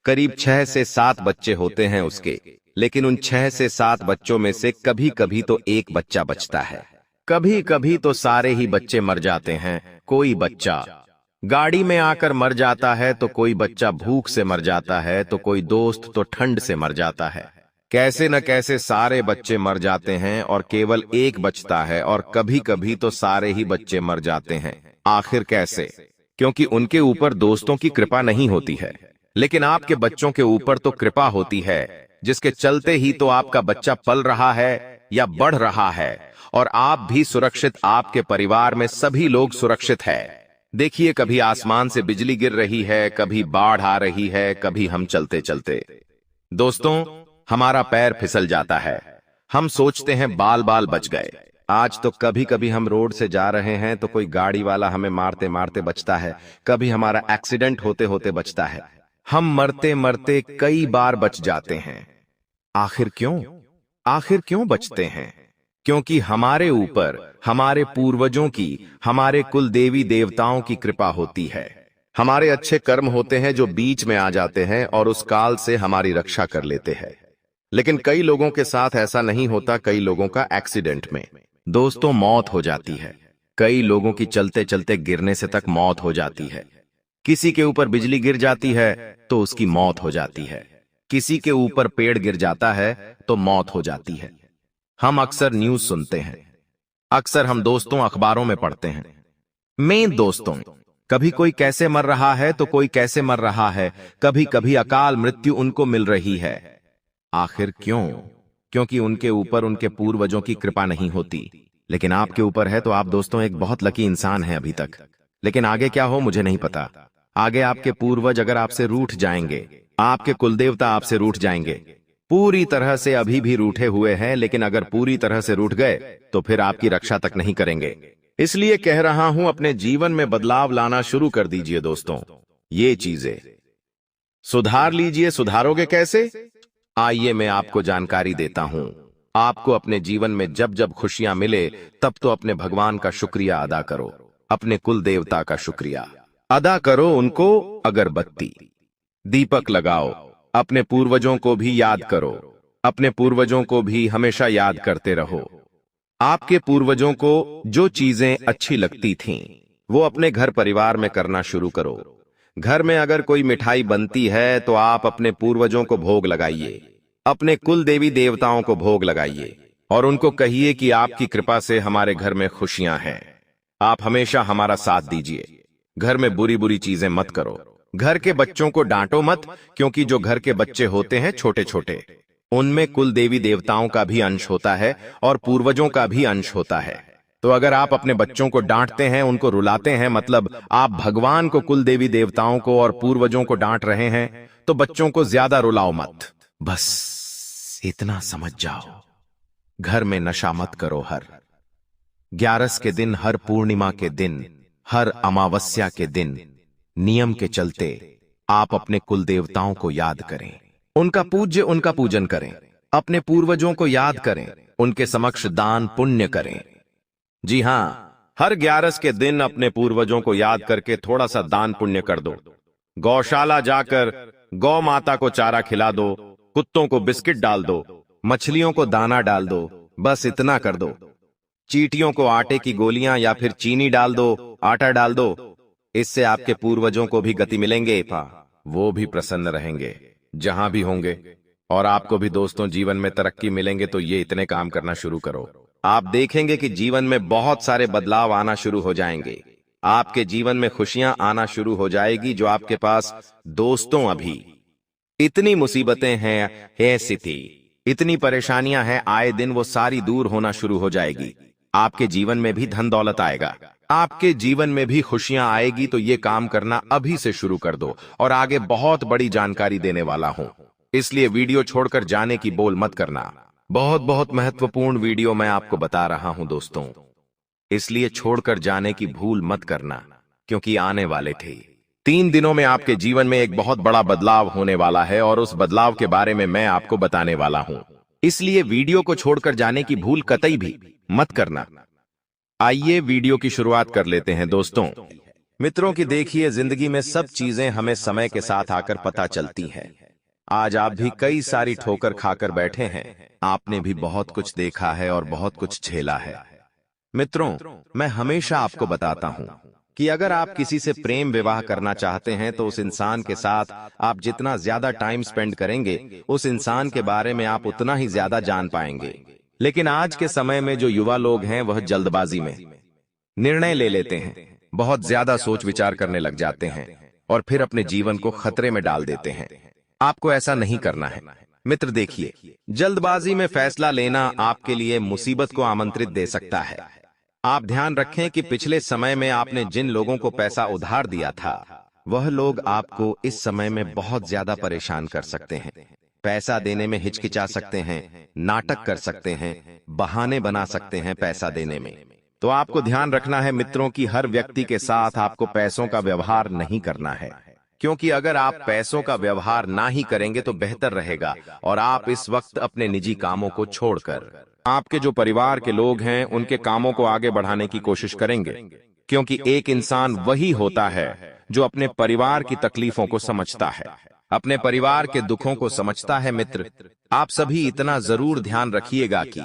करीब 6 से 7 बच्चे होते हैं उसके, लेकिन उन 6 से 7 बच्चों में से कभी कभी तो एक बच्चा बचता है, कभी कभी तो सारे ही बच्चे मर जाते हैं। कोई बच्चा गाड़ी में आकर मर जाता है, तो कोई बच्चा भूख से मर जाता है, तो कोई दोस्त तो ठंड से मर जाता है। कैसे न कैसे सारे बच्चे मर जाते हैं और केवल एक बचता है, और कभी कभी तो सारे ही बच्चे मर जाते हैं। आखिर कैसे? क्योंकि उनके ऊपर दोस्तों की कृपा नहीं होती है, लेकिन आपके बच्चों के ऊपर तो कृपा होती है, जिसके चलते ही तो आपका बच्चा पल रहा है या बढ़ रहा है, और आप भी सुरक्षित, आपके परिवार में सभी लोग सुरक्षित है। देखिए, कभी आसमान से बिजली गिर रही है, कभी बाढ़ आ रही है, कभी हम चलते चलते दोस्तों हमारा पैर फिसल जाता है। हम सोचते हैं बाल बाल बच गए। आज तो कभी कभी हम रोड से जा रहे हैं तो कोई गाड़ी वाला हमें मारते मारते बचता है, कभी हमारा एक्सीडेंट होते होते बचता है। हम मरते मरते कई बार बच जाते हैं। आखिर क्यों? आखिर क्यों बचते हैं? क्योंकि हमारे ऊपर हमारे पूर्वजों की, हमारे कुल देवी देवताओं की कृपा होती है। हमारे अच्छे कर्म होते हैं जो बीच में आ जाते हैं और उस काल से हमारी रक्षा कर लेते हैं। लेकिन कई लोगों के साथ ऐसा नहीं होता। कई लोगों का एक्सीडेंट में दोस्तों मौत हो जाती है। कई लोगों की चलते चलते गिरने से तक मौत हो जाती है। किसी के ऊपर बिजली गिर जाती है तो उसकी मौत हो जाती है। किसी के ऊपर पेड़ गिर जाता है तो मौत हो जाती है। हम अक्सर न्यूज सुनते हैं, अक्सर हम दोस्तों अखबारों में पढ़ते हैं। मैं दोस्तों, कभी कोई कैसे मर रहा है तो कोई कैसे मर रहा है, कभी कभी अकाल मृत्यु उनको मिल रही है। आखिर क्यों? क्योंकि उनके ऊपर उनके पूर्वजों की कृपा नहीं होती। लेकिन आपके ऊपर है तो आप दोस्तों एक बहुत लकी इंसान हैं अभी तक। लेकिन आगे क्या हो मुझे नहीं पता। आगे आपके पूर्वज अगर आपसे रूठ जाएंगे, आपके कुलदेवता आपसे रूठ जाएंगे, पूरी तरह से अभी भी रूठे हुए हैं, लेकिन अगर पूरी तरह से रूठ गए तो फिर आपकी रक्षा तक नहीं करेंगे। इसलिए कह रहा हूं, अपने जीवन में बदलाव लाना शुरू कर दीजिए दोस्तों। ये चीजें सुधार लीजिए। सुधारोगे कैसे? आइए मैं आपको जानकारी देता हूं। आपको अपने जीवन में जब जब खुशियां मिले तब तो अपने भगवान का शुक्रिया अदा करो, अपने कुल देवता का शुक्रिया अदा करो। उनको अगरबत्ती दीपक लगाओ, अपने पूर्वजों को भी याद करो, अपने पूर्वजों को भी हमेशा याद करते रहो। आपके पूर्वजों को जो चीजें अच्छी लगती थीं वो अपने घर परिवार में करना शुरू करो। घर में अगर कोई मिठाई बनती है तो आप अपने पूर्वजों को भोग लगाइए, अपने कुल देवी देवताओं को भोग लगाइए और उनको कहिए कि आपकी कृपा से हमारे घर में खुशियां हैं। आप हमेशा हमारा साथ दीजिए। घर में बुरी बुरी चीजें मत करो। घर के बच्चों को डांटो मत, क्योंकि जो घर के बच्चे होते हैं छोटे छोटे, उनमें कुल देवी देवताओं का भी अंश होता है और पूर्वजों का भी अंश होता है। तो अगर आप अपने बच्चों को डांटते हैं, उनको रुलाते हैं, मतलब आप भगवान को, कुल देवी देवताओं को और पूर्वजों को डांट रहे हैं, तो बच्चों को ज्यादा रुलाओ मत। बस इतना समझ जाओ। घर में नशा मत करो। हर 11 के दिन, हर पूर्णिमा के दिन, हर अमावस्या के दिन नियम के चलते आप अपने कुल देवताओं को याद करें, उनका पूजन करें, अपने पूर्वजों को याद करें, उनके समक्ष दान पुण्य करें। जी हां, हर 11 के दिन अपने पूर्वजों को याद करके थोड़ा सा दान पुण्य कर दो। गौशाला जाकर गौ माता को चारा खिला दो, कुत्तों को बिस्किट डाल दो, मछलियों को दाना डाल दो। बस इतना कर दो। चींटियों को आटे की गोलियां या फिर चीनी डाल दो, आटा डाल दो। इससे आपके पूर्वजों को भी गति मिलेंगे, वो भी प्रसन्न रहेंगे जहां भी होंगे, और आपको भी दोस्तों जीवन में तरक्की मिलेंगे। तो ये इतने काम करना शुरू करो, आप देखेंगे कि जीवन में बहुत सारे बदलाव आना शुरू हो जाएंगे। आपके जीवन में खुशियां आना शुरू हो जाएगी। जो आपके पास दोस्तों अभी इतनी मुसीबतें हैं, स्थिति इतनी परेशानियां हैं, आए दिन वो सारी दूर होना शुरू हो जाएगी। आपके जीवन में भी धन दौलत आएगा, आपके जीवन में भी खुशियां आएगी। तो ये काम करना अभी से शुरू कर दो, और आगे बहुत बड़ी जानकारी देने वाला हूं, इसलिए वीडियो छोड़कर जाने की बोल मत करना। बहुत बहुत महत्वपूर्ण वीडियो मैं आपको बता रहा हूं दोस्तों, इसलिए छोड़कर जाने की भूल मत करना, क्योंकि आने वाले थे 3 दिनों में आपके जीवन में एक बहुत बड़ा बदलाव होने वाला है, और उस बदलाव के बारे में मैं आपको बताने वाला हूं। इसलिए वीडियो को छोड़कर जाने की भूल कतई भी मत करना। आइए वीडियो की शुरुआत कर लेते हैं दोस्तों। मित्रों की देखिए, जिंदगी में सब चीजें हमें समय के साथ आकर पता चलती हैं। आज आप भी कई सारी ठोकर खाकर बैठे हैं, आपने भी बहुत कुछ देखा है और बहुत कुछ झेला है। मित्रों, मैं हमेशा आपको बताता हूं कि अगर आप किसी से प्रेम विवाह करना चाहते हैं तो उस इंसान के साथ आप जितना ज्यादा टाइम स्पेंड करेंगे, उस इंसान के बारे में आप उतना ही ज्यादा जान पाएंगे। लेकिन आज के समय में जो युवा लोग हैं वह जल्दबाजी में निर्णय ले लेते हैं, बहुत ज्यादा सोच विचार करने लग जाते हैं और फिर अपने जीवन को खतरे में डाल देते हैं। आपको ऐसा नहीं करना है मित्र। देखिए, जल्दबाजी में फैसला लेना आपके लिए मुसीबत को आमंत्रित दे सकता है। आप ध्यान रखें कि पिछले समय में आपने जिन लोगों को पैसा उधार दिया था, वह लोग आपको इस समय में बहुत ज्यादा परेशान कर सकते हैं। पैसा देने में हिचकिचा सकते हैं, नाटक कर सकते हैं, बहाने बना सकते हैं पैसा देने में। तो आपको ध्यान रखना है मित्रों कि हर व्यक्ति के साथ आपको पैसों का व्यवहार नहीं करना है, क्योंकि अगर आप पैसों का व्यवहार ना ही करेंगे तो बेहतर रहेगा। और आप इस वक्त अपने निजी कामों को छोड़कर आपके जो परिवार के लोग हैं उनके कामों को आगे बढ़ाने की कोशिश करेंगे, क्योंकि एक इंसान वही होता है जो अपने परिवार की तकलीफों को समझता है, अपने परिवार के दुखों को समझता है। मित्र, आप सभी इतना जरूर ध्यान रखिएगा कि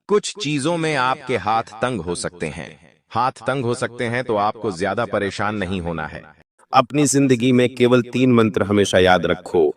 कुछ चीजों में आपके हाथ तंग हो सकते हैं। हाथ तंग हो सकते हैं तो आपको ज्यादा परेशान नहीं होना है। अपनी जिंदगी में केवल 3 मंत्र हमेशा याद रखो।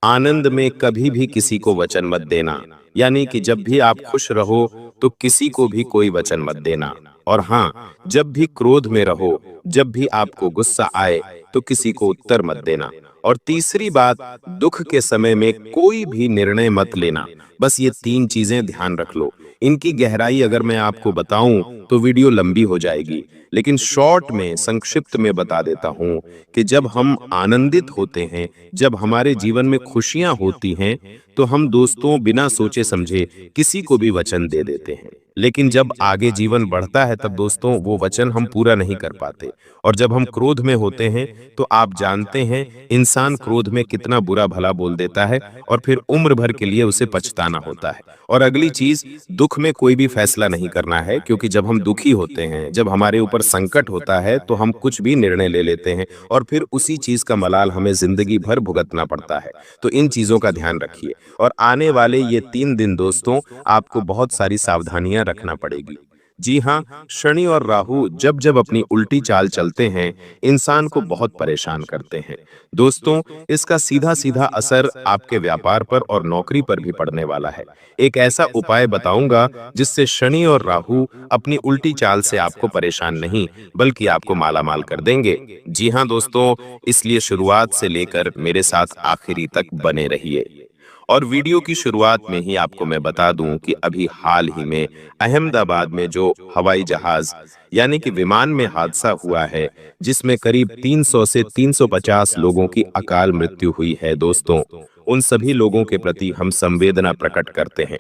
आनंद में कभी भी किसी को वचन मत देना, यानी कि जब भी आप खुश रहो तो किसी को भी कोई वचन मत देना। और हाँ, जब भी क्रोध में रहो, जब भी आपको गुस्सा आए तो किसी को उत्तर मत देना। और तीसरी बात, दुख के समय में कोई भी निर्णय मत लेना। बस ये 3 चीजें ध्यान रख लो। इनकी गहराई अगर मैं आपको बताऊं तो वीडियो लंबी हो जाएगी, लेकिन शॉर्ट में, संक्षिप्त में बता देता हूं कि जब हम आनंदित होते हैं, जब हमारे जीवन में खुशियां होती हैं, तो हम दोस्तों बिना सोचे समझे किसी को भी वचन दे देते हैं। लेकिन जब आगे जीवन बढ़ता है तब दोस्तों वो वचन हम पूरा नहीं कर पाते। और जब हम क्रोध में होते हैं तो आप जानते हैं इंसान क्रोध में कितना बुरा भला बोल देता है और फिर उम्र भर के लिए उसे पछताना होता है। और अगली चीज, दुख में कोई भी फैसला नहीं करना है, क्योंकि जब हम दुखी होते हैं, जब हमारे ऊपर संकट होता है तो हम कुछ भी निर्णय ले लेते हैं और फिर उसी चीज का मलाल हमें जिंदगी भर भुगतना पड़ता है। तो इन चीजों का ध्यान रखिए। और आने वाले ये 3 दिन दोस्तों आपको बहुत सारी सावधानियां रखना पड़ेगी। जी हाँ, शनि और राहु जब जब अपनी उल्टी चाल चलते हैं इंसान को बहुत परेशान करते हैं। दोस्तों, इसका सीधा सीधा असर आपके व्यापार पर और नौकरी पर भी पड़ने वाला है। एक ऐसा उपाय बताऊंगा जिससे शनि और राहु अपनी उल्टी चाल से आपको परेशान नहीं बल्कि आपको मालामाल कर देंगे। जी हाँ दोस्तों, इसलिए शुरुआत से लेकर मेरे साथ आखिरी तक बने रहिए। और वीडियो की शुरुआत में ही आपको मैं बता दूं कि अभी हाल ही में अहमदाबाद में जो हवाई जहाज यानी कि विमान में हादसा हुआ है, जिसमें करीब 300 से 350 लोगों की अकाल मृत्यु हुई है दोस्तों, उन सभी लोगों के प्रति हम संवेदना प्रकट करते हैं।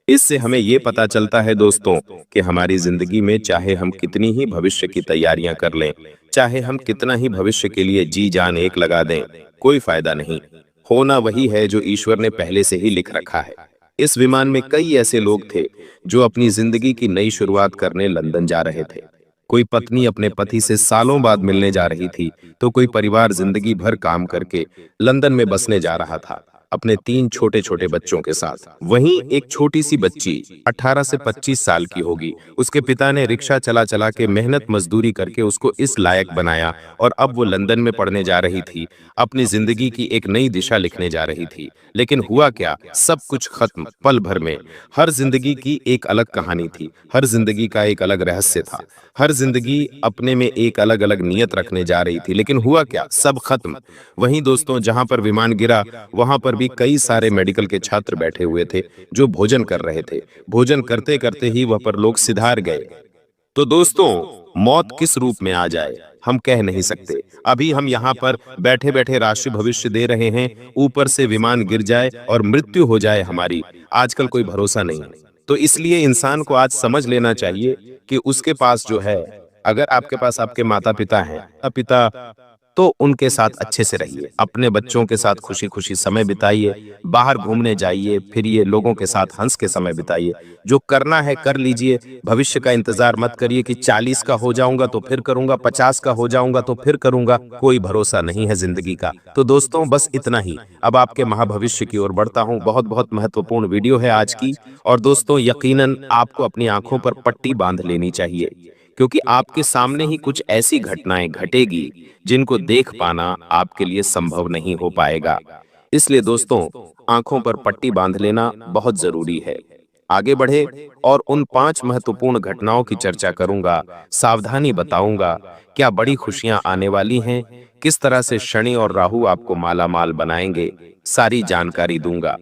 इससे हमें ये पता चलता है दोस्तों कि हमारी जिंदगी में चाहे हम कितनी ही भविष्य की तैयारियां कर लें, चाहे हम कितना ही भविष्य के लिए जी जान एक लगा दें, कोई फायदा नहीं। होना वही है जो ईश्वर ने पहले से ही लिख रखा है। इस विमान में कई ऐसे लोग थे जो अपनी जिंदगी की नई शुरुआत करने लंदन जा रहे थे। कोई पत्नी अपने पति से सालों बाद मिलने जा रही थी, तो कोई परिवार जिंदगी भर काम करके लंदन में बसने जा रहा था अपने 3 छोटे छोटे बच्चों के साथ। वहीं एक छोटी सी बच्ची 18 से 25 साल की होगी। उसके पिता ने रिक्शा चला चला के मेहनत मजदूरी करके उसको इस लायक बनाया और अब वो लंदन में पढ़ने जा रही थी, अपनी जिंदगी की एक नई दिशा लिखने जा रही थी। लेकिन हुआ क्या, सब कुछ खत्म पल भर में। हर जिंदगी की एक अलग कहानी थी, हर जिंदगी का एक अलग रहस्य था, हर जिंदगी अपने में एक अलग अलग नियत रखने जा रही थी, लेकिन हुआ क्या, सब खत्म। वहीं दोस्तों, जहां पर विमान गिरा वहां पर भी कई सारे मेडिकल के छात्र बैठे हुए थे जो भोजन कर रहे थे। भोजन करते करते ही वह पर लोग सिधार गए। तो दोस्तों, मौत किस रूप में आ जाए हम कह नहीं सकते। अभी हम यहाँ पर बैठे बैठे राष्ट्रीय भविष्य दे रहे हैं, ऊपर से विमान गिर जाए और मृत्यु हो जाए हमारी, आजकल कोई भरोसा नहीं। तो इसलिए इंसान को आज समझ लेना चाहिए कि उसके पास जो है, अगर आपके पास आपके माता पिता हैं, पिता, तो उनके साथ अच्छे से रहिए, अपने बच्चों के साथ खुशी खुशी समय बिताइए, बाहर घूमने जाइए, फिरिए, लोगों के साथ हंस के समय बिताइए। जो करना है कर लीजिए। भविष्य का इंतजार मत करिए कि 40 का हो जाऊंगा तो फिर करूंगा, 50 का हो जाऊंगा तो फिर करूंगा, कोई भरोसा नहीं है जिंदगी का। तो दोस्तों, बस इतना ही। अब आपके महाभविष्य की ओर बढ़ता हूं। बहुत बहुत महत्वपूर्ण वीडियो है आज की। और दोस्तों, यकीनन आपको अपनी आंखों पर पट्टी बांध लेनी चाहिए, क्योंकि आपके सामने ही कुछ ऐसी घटनाएं घटेगी जिनको देख पाना आपके लिए संभव नहीं हो पाएगा। इसलिए दोस्तों, आंखों पर पट्टी बांध लेना बहुत जरूरी है। आगे बढ़े और उन 5 महत्वपूर्ण घटनाओं की चर्चा करूंगा, सावधानी बताऊंगा, क्या बड़ी खुशियां आने वाली हैं, किस तरह से शनि और राहु आपको मालामाल बनाएंगे, सारी जानकारी दूंगा।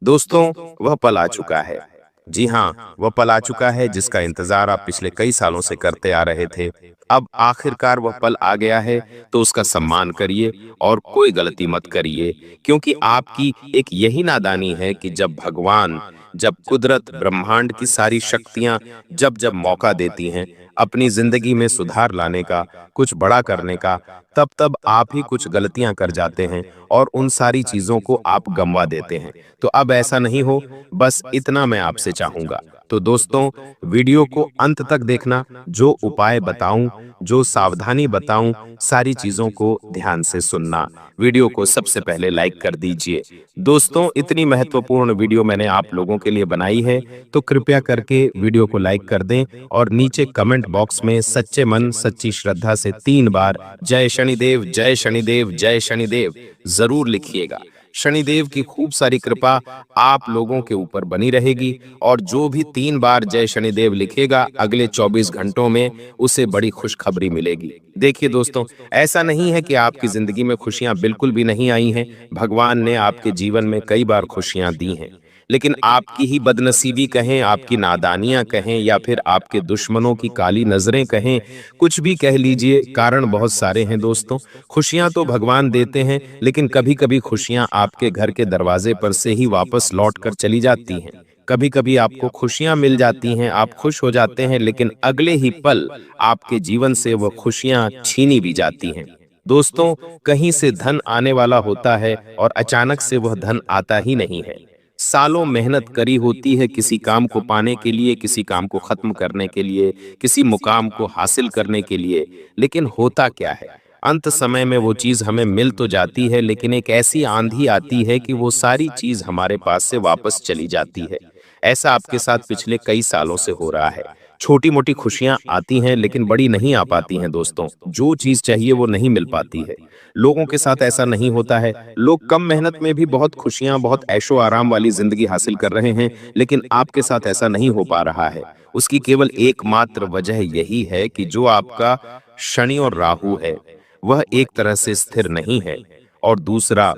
दोस्तों, वह पल आ चुका है। जी हाँ, वह पल आ चुका है जिसका इंतजार आप पिछले कई सालों से करते आ रहे थे। अब आखिरकार वह पल आ गया है, तो उसका सम्मान करिए और कोई गलती मत करिए, क्योंकि आपकी एक यही नादानी है कि जब भगवान, जब कुदरत, ब्रह्मांड की सारी शक्तियां जब जब मौका देती हैं अपनी जिंदगी में सुधार लाने का, कुछ बड़ा करने का, तब तब आप ही कुछ गलतियां कर जाते हैं और उन सारी चीजों को आप गंवा देते हैं। तो अब ऐसा नहीं हो, बस इतना मैं आपसे चाहूंगा। तो दोस्तों, वीडियो को अंत तक देखना, जो उपाय बताऊं, जो सावधानी बताऊं, सारी चीजों को ध्यान से सुनना। वीडियो को सबसे पहले लाइक कर दीजिए। दोस्तों, इतनी महत्वपूर्ण वीडियो मैंने आप लोगों के लिए बनाई है, तो कृपया करके वीडियो को लाइक कर दें और नीचे कमेंट बॉक्स में सच्चे मन सच्ची श्रद्धा से 3 बार जय शनिदेव, जय शनिदेव, जय शनिदेव जरूर लिखिएगा। शनिदेव की खूब सारी कृपा आप लोगों के ऊपर बनी रहेगी और जो भी 3 बार जय शनिदेव लिखेगा, अगले 24 घंटों में उसे बड़ी खुशखबरी मिलेगी। देखिए दोस्तों, ऐसा नहीं है कि आपकी जिंदगी में खुशियां बिल्कुल भी नहीं आई हैं। भगवान ने आपके जीवन में कई बार खुशियां दी हैं, लेकिन आपकी ही बदनसीबी कहें, आपकी नादानियां कहें, या फिर आपके दुश्मनों की काली नजरें कहें, कुछ भी कह लीजिए, कारण बहुत सारे हैं दोस्तों। खुशियां तो भगवान देते हैं, लेकिन कभी कभी खुशियां आपके घर के दरवाजे पर से ही वापस लौट कर चली जाती हैं। कभी कभी आपको खुशियां मिल जाती हैं, आप खुश हो जाते हैं, लेकिन अगले ही पल आपके जीवन से वह खुशियां छीनी भी जाती हैं। दोस्तों, कहीं से धन आने वाला होता है और अचानक से वह धन आता ही नहीं है। सालों मेहनत करी होती है किसी काम को पाने के लिए, किसी काम को खत्म करने के लिए, किसी मुकाम को हासिल करने के लिए, लेकिन होता क्या है, अंत समय में वो चीज हमें मिल तो जाती है, लेकिन एक ऐसी आंधी आती है कि वो सारी चीज हमारे पास से वापस चली जाती है। ऐसा आपके साथ पिछले कई सालों से हो रहा है। छोटी मोटी खुशियां आती हैं, लेकिन बड़ी नहीं आ पाती हैं दोस्तों। जो चीज चाहिए वो नहीं मिल पाती है। लोगों के साथ ऐसा नहीं होता है। लोग कम मेहनत में भी बहुत खुशियां, बहुत ऐशो आराम वाली जिंदगी हासिल कर रहे हैं, लेकिन आपके साथ ऐसा नहीं हो पा रहा है। उसकी केवल एकमात्र वजह यही है कि जो आपका शनि और राहु है वह एक तरह से स्थिर नहीं है, और दूसरा,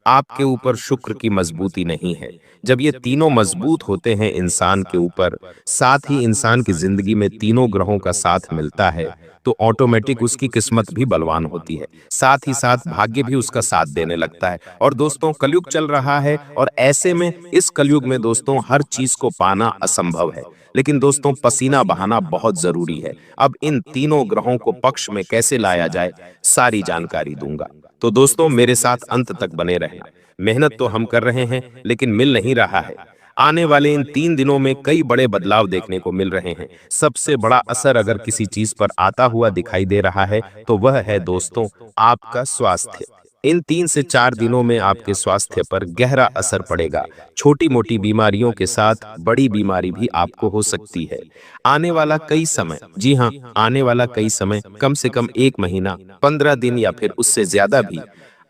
आपके ऊपर शुक्र की मजबूती नहीं है। जब ये तीनों मजबूत होते हैं इंसान के ऊपर, साथ ही इंसान की जिंदगी में तीनों ग्रहों का साथ मिलता है, तो ऑटोमेटिक उसकी किस्मत भी बलवान होती है, साथ ही साथ भाग्य भी उसका साथ देने लगता है। और दोस्तों, कलयुग चल रहा है, और ऐसे में इस कलयुग में दोस्तों हर चीज को पाना असंभव है, लेकिन दोस्तों पसीना बहाना बहुत जरूरी है। अब इन तीनों ग्रहों को पक्ष में कैसे लाया जाए, सारी जानकारी दूंगा। तो दोस्तों, मेरे साथ अंत तक बने रहना। मेहनत तो हम कर रहे हैं, लेकिन मिल नहीं रहा है। आने वाले इन 3 दिनों में कई बड़े बदलाव देखने को मिल रहे हैं। सबसे बड़ा असर अगर किसी चीज पर आता हुआ दिखाई दे रहा है, तो वह है दोस्तों आपका स्वास्थ्य। इन 3 से 4 दिनों में आपके स्वास्थ्य पर गहरा असर पड़ेगा। छोटी मोटी बीमारियों के साथ बड़ी बीमारी भी आपको हो सकती है। आने वाला कई समय, जी हाँ, आने वाला कई समय, कम से कम 1 महीना, 15 दिन या फिर उससे ज्यादा भी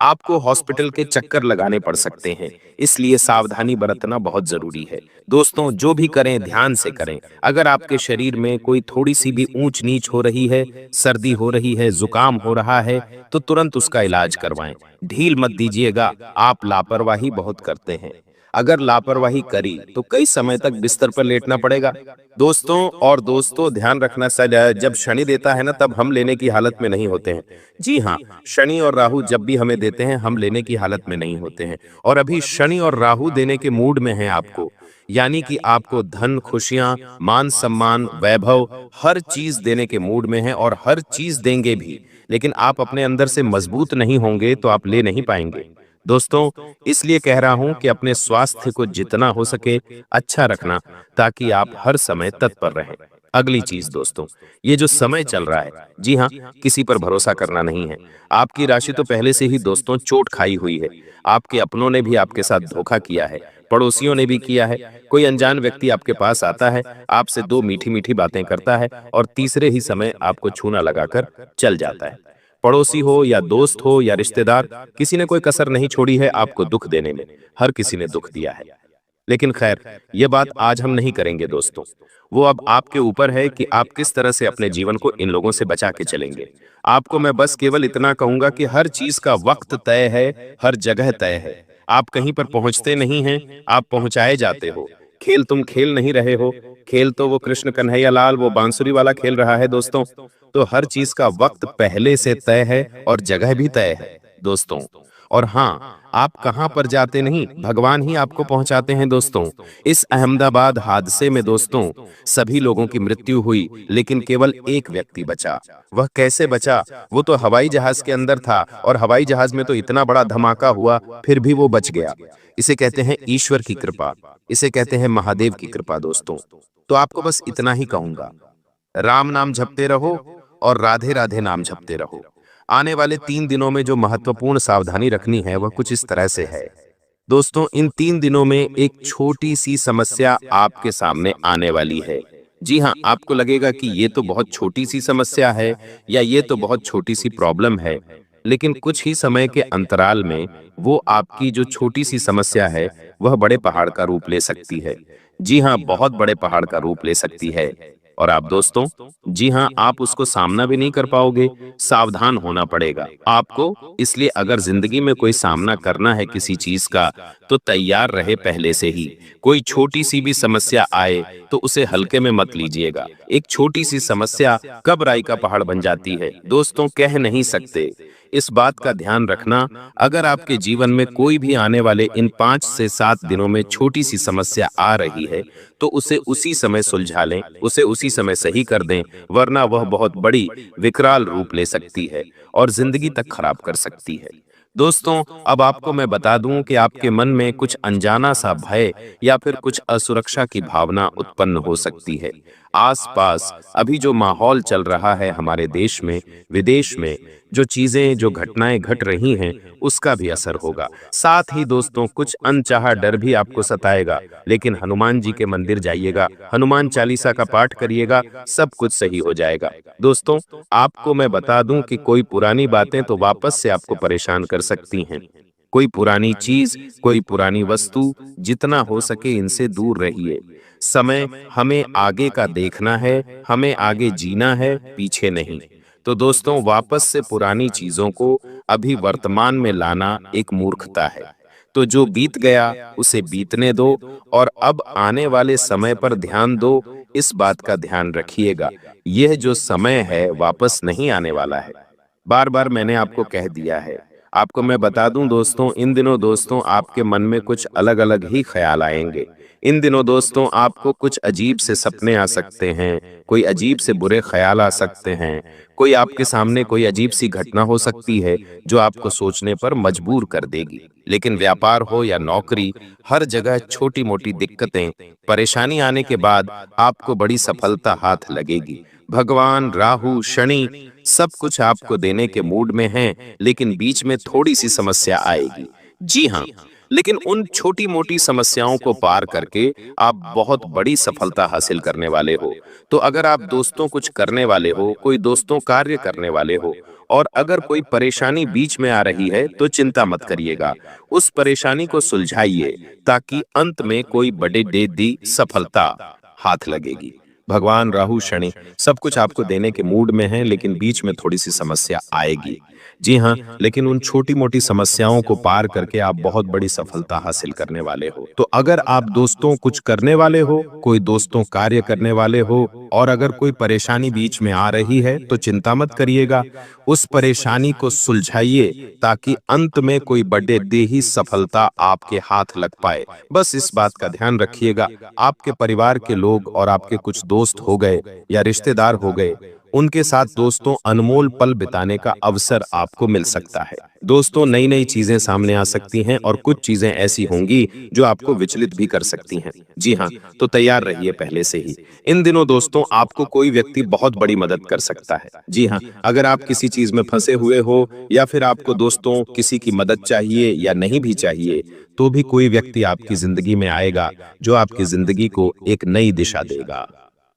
आपको हॉस्पिटल के चक्कर लगाने पड़ सकते हैं। इसलिए सावधानी बरतना बहुत जरूरी है। दोस्तों, जो भी करें ध्यान से करें। अगर आपके शरीर में कोई थोड़ी सी भी ऊंच नीच हो रही है, सर्दी हो रही है, जुकाम हो रहा है, तो तुरंत उसका इलाज करवाएं। ढील मत दीजिएगा, आप लापरवाही बहुत करते हैं। अगर लापरवाही करी तो कई समय तक बिस्तर पर लेटना पड़ेगा। दोस्तों, ध्यान रखना, सर, जब शनि देता है ना, तब हम लेने की हालत में नहीं होते हैं। जी हाँ, शनि और राहु जब भी हमें देते हैं, हम लेने की हालत में नहीं होते हैं। और अभी शनि और राहु देने के मूड में हैं आपको, यानी कि आपको धन, खुशियां, मान सम्मान, वैभव, हर चीज देने के मूड में हैं, और हर चीज देंगे भी। लेकिन आप अपने अंदर से मजबूत नहीं होंगे तो आप ले नहीं पाएंगे। दोस्तों, इसलिए कह रहा हूं कि अपने स्वास्थ्य को जितना हो सके अच्छा रखना, ताकि आप हर समय तत्पर रहें। अगली चीज दोस्तों, ये जो समय चल रहा है, जी हाँ, किसी पर भरोसा करना नहीं है। आपकी राशि तो पहले से ही दोस्तों चोट खाई हुई है। आपके अपनों ने भी आपके साथ धोखा किया है, पड़ोसियों ने भी किया है। कोई अनजान व्यक्ति आपके पास आता है, आपसे 2 मीठी मीठी बातें करता है, और तीसरे ही समय आपको छूना लगाकर चल जाता है। पड़ोसी हो या दोस्त हो या रिश्तेदार, किसी ने कोई कसर नहीं छोड़ी है आपको दुख देने में। हर किसी ने दुख दिया है। लेकिन खैर, ये बात आज हम नहीं करेंगे दोस्तों। वो अब आपके ऊपर है कि आप किस तरह से अपने जीवन को इन लोगों से बचा के चलेंगे। आपको मैं बस केवल इतना कहूंगा कि हर चीज का वक्त तय है, हर जगह तय है। आप कहीं पर पहुंचते नहीं हैं, आप पहुंचाए जाते हो। खेल तुम खेल नहीं रहे हो, खेल तो वो कृष्ण कन्हैया लाल, वो बांसुरी वाला खेल रहा है दोस्तों। तो हर चीज का वक्त पहले से तय है और जगह भी तय है दोस्तों। और हाँ, आप कहां पर जाते नहीं, भगवान ही आपको पहुंचाते हैं दोस्तों। इस अहमदाबाद हादसे में दोस्तों सभी लोगों की मृत्यु हुई, लेकिन केवल एक व्यक्ति बचा। वह कैसे बचा? वो तो हवाई जहाज के अंदर था, और हवाई जहाज में तो इतना बड़ा धमाका हुआ, फिर भी वो बच गया। इसे कहते हैं ईश्वर की कृपा, इसे कहते हैं महादेव की कृपा दोस्तों। तो आपको बस इतना ही कहूंगा, राम नाम जपते रहो और राधे राधे नाम जपते रहो। आने वाले 3 दिनों में जो महत्वपूर्ण सावधानी रखनी है वह कुछ इस तरह से है। दोस्तों, इन 3 दिनों में एक छोटी सी समस्या आपके सामने आने वाली है। जी हाँ, आपको लगेगा कि ये तो बहुत छोटी सी समस्या है, या ये तो बहुत छोटी सी प्रॉब्लम है, लेकिन कुछ ही समय के अंतराल में वो आपकी जो छोटी सी समस्या है वह बड़े पहाड़ का रूप ले सकती है। जी हाँ, बहुत बड़े पहाड़ का रूप ले सकती है। और आप दोस्तों, जी हाँ, आप उसको सामना भी नहीं कर पाओगे। सावधान होना पड़ेगा आपको। इसलिए अगर जिंदगी में कोई सामना करना है किसी चीज का, तो तैयार रहे पहले से ही। कोई छोटी सी भी समस्या आए तो उसे हल्के में मत लीजिएगा। एक छोटी सी समस्या कब राई का पहाड़ बन जाती है दोस्तों, कह नहीं सकते। इस बात का ध्यान रखना, अगर आपके जीवन में कोई भी आने वाले इन 5 से 7 दिनों में छोटी सी समस्या आ रही है, तो उसे उसी समय सुलझा लें, उसे उसी समय सही कर दें, वरना वह बहुत बड़ी विकराल रूप ले सकती है और जिंदगी तक खराब कर सकती है। दोस्तों, अब आपको मैं बता दूं कि आपके मन में कुछ अनजाना सा भय या फिर कुछ असुरक्षा की भावना उत्पन्न हो सकती है। आसपास अभी जो माहौल चल रहा है हमारे देश में, विदेश में, जो चीजें, जो घटनाएं घट रही हैं, उसका भी असर होगा। साथ ही दोस्तों, कुछ अनचाहा डर भी आपको सताएगा, लेकिन हनुमान जी के मंदिर जाइएगा, हनुमान चालीसा का पाठ करिएगा, सब कुछ सही हो जाएगा। दोस्तों, आपको मैं बता दूं कि कोई पुरानी बातें तो वापस से आपको परेशान कर सकती हैं। कोई पुरानी चीज, कोई पुरानी वस्तु, जितना हो सके इनसे दूर रहिए। समय हमें आगे का देखना है, हमें आगे जीना है, पीछे नहीं। तो दोस्तों, वापस से पुरानी चीजों को अभी वर्तमान में लाना एक मूर्खता है। तो जो बीत गया उसे बीतने दो और अब आने वाले समय पर ध्यान दो। इस बात का ध्यान रखिएगा, यह जो समय है वापस नहीं आने वाला है। बार बार मैंने आपको कह दिया है। आपको मैं बता दूं दोस्तों, इन दिनों दोस्तों आपके मन में कुछ अलग अलग ही ख्याल आएंगे। इन दिनों दोस्तों आपको कुछ अजीब से सपने आ सकते हैं, कोई अजीब से बुरे ख्याल आ सकते हैं, कोई आपके सामने कोई अजीब सी घटना हो सकती है जो आपको सोचने पर मजबूर कर देगी। लेकिन व्यापार हो या नौकरी, हर जगह छोटी मोटी दिक्कतें, परेशानी आने के बाद आपको बड़ी सफलता हाथ लगेगी। भगवान, राहु, शनि सब कुछ आपको देने के मूड में हैं, लेकिन बीच में थोड़ी सी समस्या आएगी। जी हाँ, लेकिन उन छोटी मोटी समस्याओं को पार करके आप बहुत बड़ी सफलता हासिल करने वाले हो। तो अगर आप दोस्तों कुछ करने वाले हो, कोई दोस्तों कार्य करने वाले हो, और अगर कोई परेशानी बीच में आ रही है, तो चिंता मत करिएगा, उस परेशानी को सुलझाइए, ताकि अंत में कोई बड़े दी सफलता हाथ लगेगी। भगवान, राहु, शनि सब कुछ आपको देने के मूड में हैं, लेकिन बीच में थोड़ी सी समस्या आएगी। जी हाँ, लेकिन उन छोटी मोटी समस्याओं को पार करके आप बहुत बड़ी सफलता हासिल करने वाले हो। तो अगर आप दोस्तों कुछ करने वाले हो, कोई दोस्तों कार्य करने वाले हो, और अगर कोई परेशानी बीच में आ रही है, तो चिंता मत करिएगा, उस परेशानी को सुलझाइए, ताकि अंत में कोई बड़े देही सफलता आपके हाथ लग पाए। बस इस बात का ध्यान रखिएगा, आपके परिवार के लोग और आपके कुछ दोस्त हो गए या रिश्तेदार हो गए, उनके साथ दोस्तों अनमोल पल बिताने का अवसर आपको मिल सकता है। दोस्तों, नई नई चीजें सामने आ सकती हैं और कुछ चीजें ऐसी होंगी जो आपको विचलित भी कर सकती हैं। जी हाँ, तो तैयार रहिए पहले से ही। इन दिनों दोस्तों आपको कोई व्यक्ति बहुत बड़ी मदद कर सकता है। जी हाँ, अगर आप किसी चीज में फंसे हुए हो, या फिर आपको दोस्तों किसी की मदद चाहिए या नहीं भी चाहिए, तो भी कोई व्यक्ति आपकी जिंदगी में आएगा जो आपकी जिंदगी को एक नई दिशा देगा।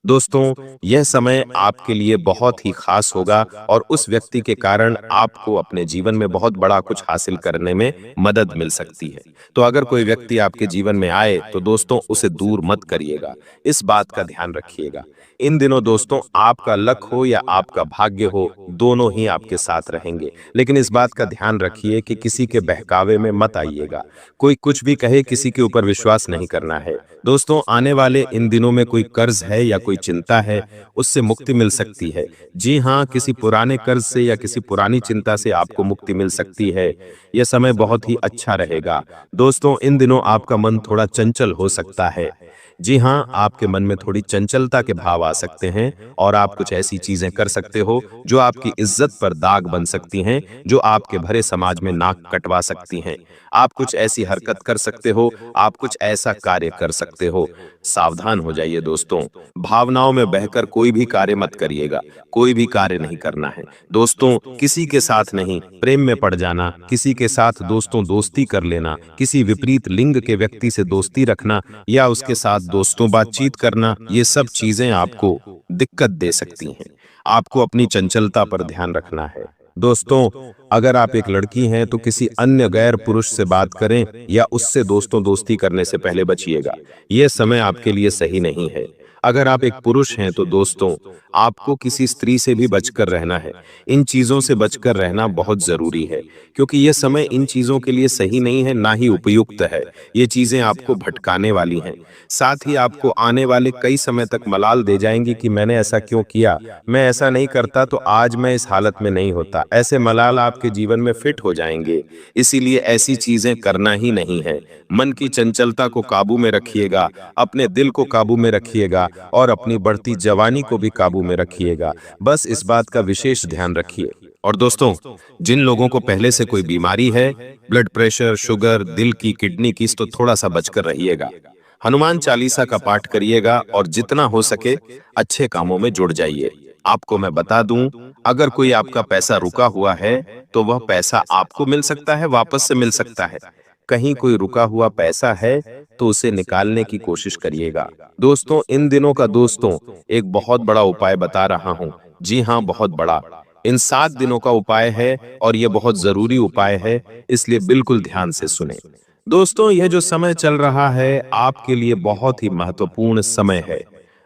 दोस्तों, यह समय आपके लिए बहुत ही खास होगा और उस व्यक्ति के कारण आपको अपने जीवन में बहुत बड़ा कुछ हासिल करने में मदद मिल सकती है। तो अगर कोई व्यक्ति आपके जीवन में आए, तो दोस्तों उसे दूर मत करिएगा, इस बात का ध्यान रखिएगा। इन दिनों दोस्तों आपका लक हो या आपका भाग्य हो, दोनों ही आपके साथ रहेंगे, लेकिन इस बात का ध्यान रखिए कि किसी के बहकावे में मत आइएगा। कोई कुछ भी कहे, किसी के ऊपर विश्वास नहीं करना है। दोस्तों, आने वाले इन दिनों में कोई कर्ज है या कोई चिंता है, उससे मुक्ति मिल सकती है। जी हाँ, किसी पुराने कर्ज से या किसी पुरानी चिंता से आपको मुक्ति मिल सकती है। यह समय बहुत ही अच्छा रहेगा। दोस्तों, इन दिनों आपका मन थोड़ा चंचल हो सकता है। जी हाँ, आपके मन में थोड़ी चंचलता के भाव आ सकते हैं और आप कुछ ऐसी चीजें कर सकते हो जो आपकी इज्जत पर दाग बन सकती हैं, जो आपके भरे समाज में नाक कटवा सकती हैं। आप कुछ ऐसी हरकत कर सकते हो, आप कुछ ऐसा कार्य कर सकते हो। सावधान हो जाइए दोस्तों, भावनाओं में बहकर कोई भी कार्य मत करिएगा, कोई भी कार्य नहीं करना है। दोस्तों, किसी के साथ नहीं प्रेम में पड़ जाना, किसी के साथ दोस्तों दोस्ती कर लेना, किसी विपरीत लिंग के व्यक्ति से दोस्ती रखना या उसके साथ दोस्तों बातचीत करना, ये सब चीजें आपको दिक्कत दे सकती हैं। आपको अपनी चंचलता पर ध्यान रखना है। दोस्तों, अगर आप एक लड़की हैं तो किसी अन्य गैर पुरुष से बात करें या उससे दोस्तों दोस्ती करने से पहले बचिएगा। यह समय आपके लिए सही नहीं है। अगर आप एक पुरुष हैं तो दोस्तों आपको किसी स्त्री से भी बचकर रहना है। इन चीजों से बचकर रहना बहुत जरूरी है, क्योंकि यह समय इन चीजों के लिए सही नहीं है, ना ही उपयुक्त है। ये चीजें आपको भटकाने वाली हैं। साथ ही आपको आने वाले कई समय तक मलाल दे जाएंगी कि मैंने ऐसा क्यों किया, मैं ऐसा नहीं करता तो आज मैं इस हालत में नहीं होता। ऐसे मलाल आपके जीवन में फिट हो जाएंगे। इसीलिए ऐसी चीजें करना ही नहीं है। मन की चंचलता को काबू में रखिएगा, अपने दिल को काबू में रखिएगा और अपनी बढ़ती जवानी को भी काबू में रखिएगा। बस इस बात का विशेष ध्यान रखिए। और दोस्तों, जिन लोगों को पहले से कोई बीमारी है, ब्लड प्रेशर, शुगर, दिल की, किडनी की, तो थोड़ा सा बचकर रहिएगा। हनुमान चालीसा का पाठ करिएगा और जितना हो सके अच्छे कामों में जुड़ जाइए। आपको मैं बता दूं, अगर कोई आपका पैसा रुका हुआ है तो वह पैसा आपको मिल सकता है, वापस से मिल सकता है। कहीं कोई रुका हुआ पैसा है तो उसे निकालने की कोशिश करिएगा। दोस्तों, इन दिनों का एक बहुत बड़ा उपाय बता रहा हूं। जी हां, बहुत बड़ा। इन 7 दिनों का उपाय है और यह बहुत जरूरी उपाय है, इसलिए बिल्कुल ध्यान से सुने। दोस्तों, यह जो समय चल रहा है आपके लिए बहुत ही महत्वपूर्ण समय है।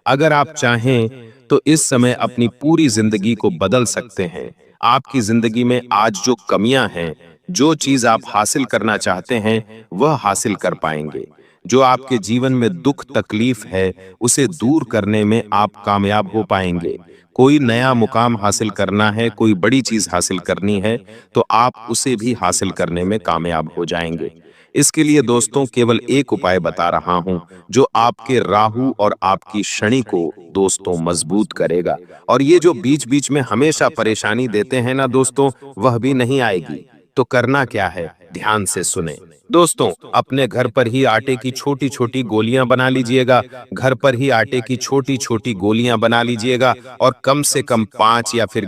अगर आप चाहें तो इस समय अपनी पूरी जिंदगी को बदल सकते हैं। आपकी जिंदगी में आज जो कमियां हैं, जो चीज आप हासिल करना चाहते हैं, वह हासिल कर पाएंगे। जो आपके जीवन में दुख तकलीफ है, उसे दूर करने में आप कामयाब हो पाएंगे। कोई नया मुकाम हासिल करना है, कोई बड़ी चीज हासिल करनी है, तो आप उसे भी हासिल करने में कामयाब हो जाएंगे। इसके लिए दोस्तों केवल एक उपाय बता रहा हूं, जो आपके राहु और आपकी शनि को दोस्तों मजबूत करेगा। और ये जो बीच बीच में हमेशा परेशानी देते हैं ना दोस्तों, वह भी नहीं आएगी। तो करना क्या है, ध्यान से सुने। दोस्तों, अपने घर पर ही आटे की छोटी छोटी गोलियां बना लीजिएगा। घर पर ही आटे की छोटी छोटी गोलियां बना लीजिएगा और कम से कम 5 या फिर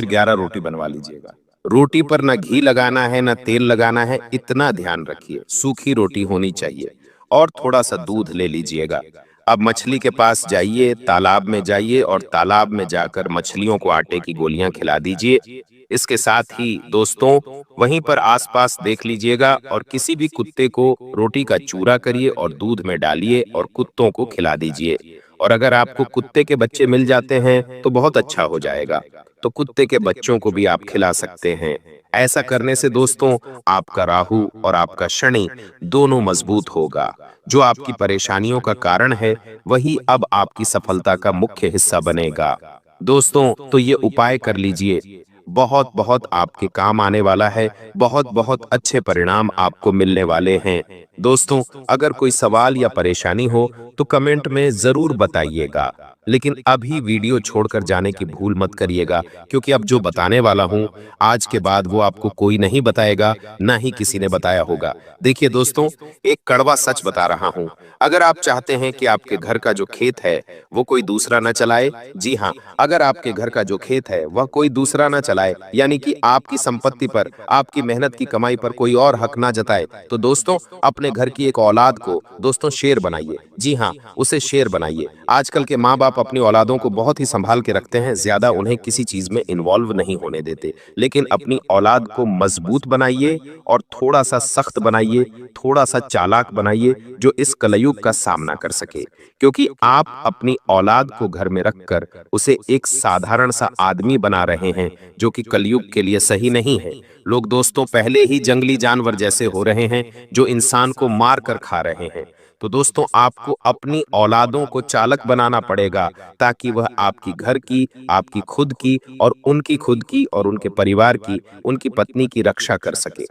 11 रोटी बनवा लीजिएगा। रोटी पर ना घी लगाना है, ना तेल लगाना है, इतना ध्यान रखिए। सूखी रोटी होनी चाहिए और थोड़ा सा दूध ले लीजिएगा। अब मछली के पास जाइए, तालाब में जाइए और तालाब में जाकर मछलियों को आटे की गोलियां खिला दीजिए। इसके साथ ही दोस्तों वहीं पर आसपास देख लीजिएगा और किसी भी कुत्ते को रोटी का चूरा करिए और दूध में डालिए और कुत्तों को खिला दीजिए। और अगर आपको कुत्ते के बच्चे मिल जाते हैं तो बहुत अच्छा हो जाएगा, तो कुत्ते के बच्चों को भी आप खिला सकते हैं। ऐसा करने से दोस्तों आपका राहु और आपका शनि दोनों मजबूत होगा। जो आपकी परेशानियों का कारण है, वही अब आपकी सफलता का मुख्य हिस्सा बनेगा। दोस्तों, तो ये उपाय कर लीजिए, बहुत बहुत आपके काम आने वाला है। बहुत बहुत अच्छे परिणाम आपको मिलने वाले हैं। दोस्तों, अगर कोई सवाल या परेशानी हो तो कमेंट में जरूर बताइएगा, लेकिन अभी वीडियो छोड़कर जाने की भूल मत करिएगा, क्योंकि अब जो बताने वाला हूं आज के बाद वो आपको कोई नहीं बताएगा, ना ही किसी ने बताया होगा। देखिए दोस्तों, एक कड़वा सच बता रहा हूं। अगर आप चाहते हैं कि आपके घर का जो खेत है वो कोई दूसरा न चलाए, जी हाँ, अगर आपके घर का जो खेत है वह कोई दूसरा न चलाए, यानी कि आपकी संपत्ति पर, आपकी मेहनत की कमाई पर कोई और हक ना जताए, तो दोस्तों अपने घर की एक औलाद को दोस्तों शेर बनाइए। जी हाँ, उसे शेर बनाइए। आजकल के माँ बाप अपनी औलादों को बहुत ही संभाल के रखते हैं, ज्यादा उन्हें किसी चीज में इन्वॉल्व नहीं होने देते, लेकिन अपनी औलाद को मजबूत बनाइए और थोड़ा सा सख्त बनाइए, थोड़ा सा चालाक बनाइए, जो इस कलयुग का सामना कर सके। क्योंकि आप अपनी औलाद को घर में रखकर उसे एक साधारण सा आदमी बना रहे हैं, जो कि कलयुग के लिए सही नहीं है। लोग दोस्तों पहले ही जंगली जानवर जैसे हो रहे हैं, जो इंसान को मार कर खा रहे हैं। तो दोस्तों आपको अपनी औलादों को चालक बनाना पड़ेगा, ताकि वह आपकी घर की, आपकी खुद की और उनकी खुद की और उनके परिवार की, उनकी पत्नी की रक्षा कर सके।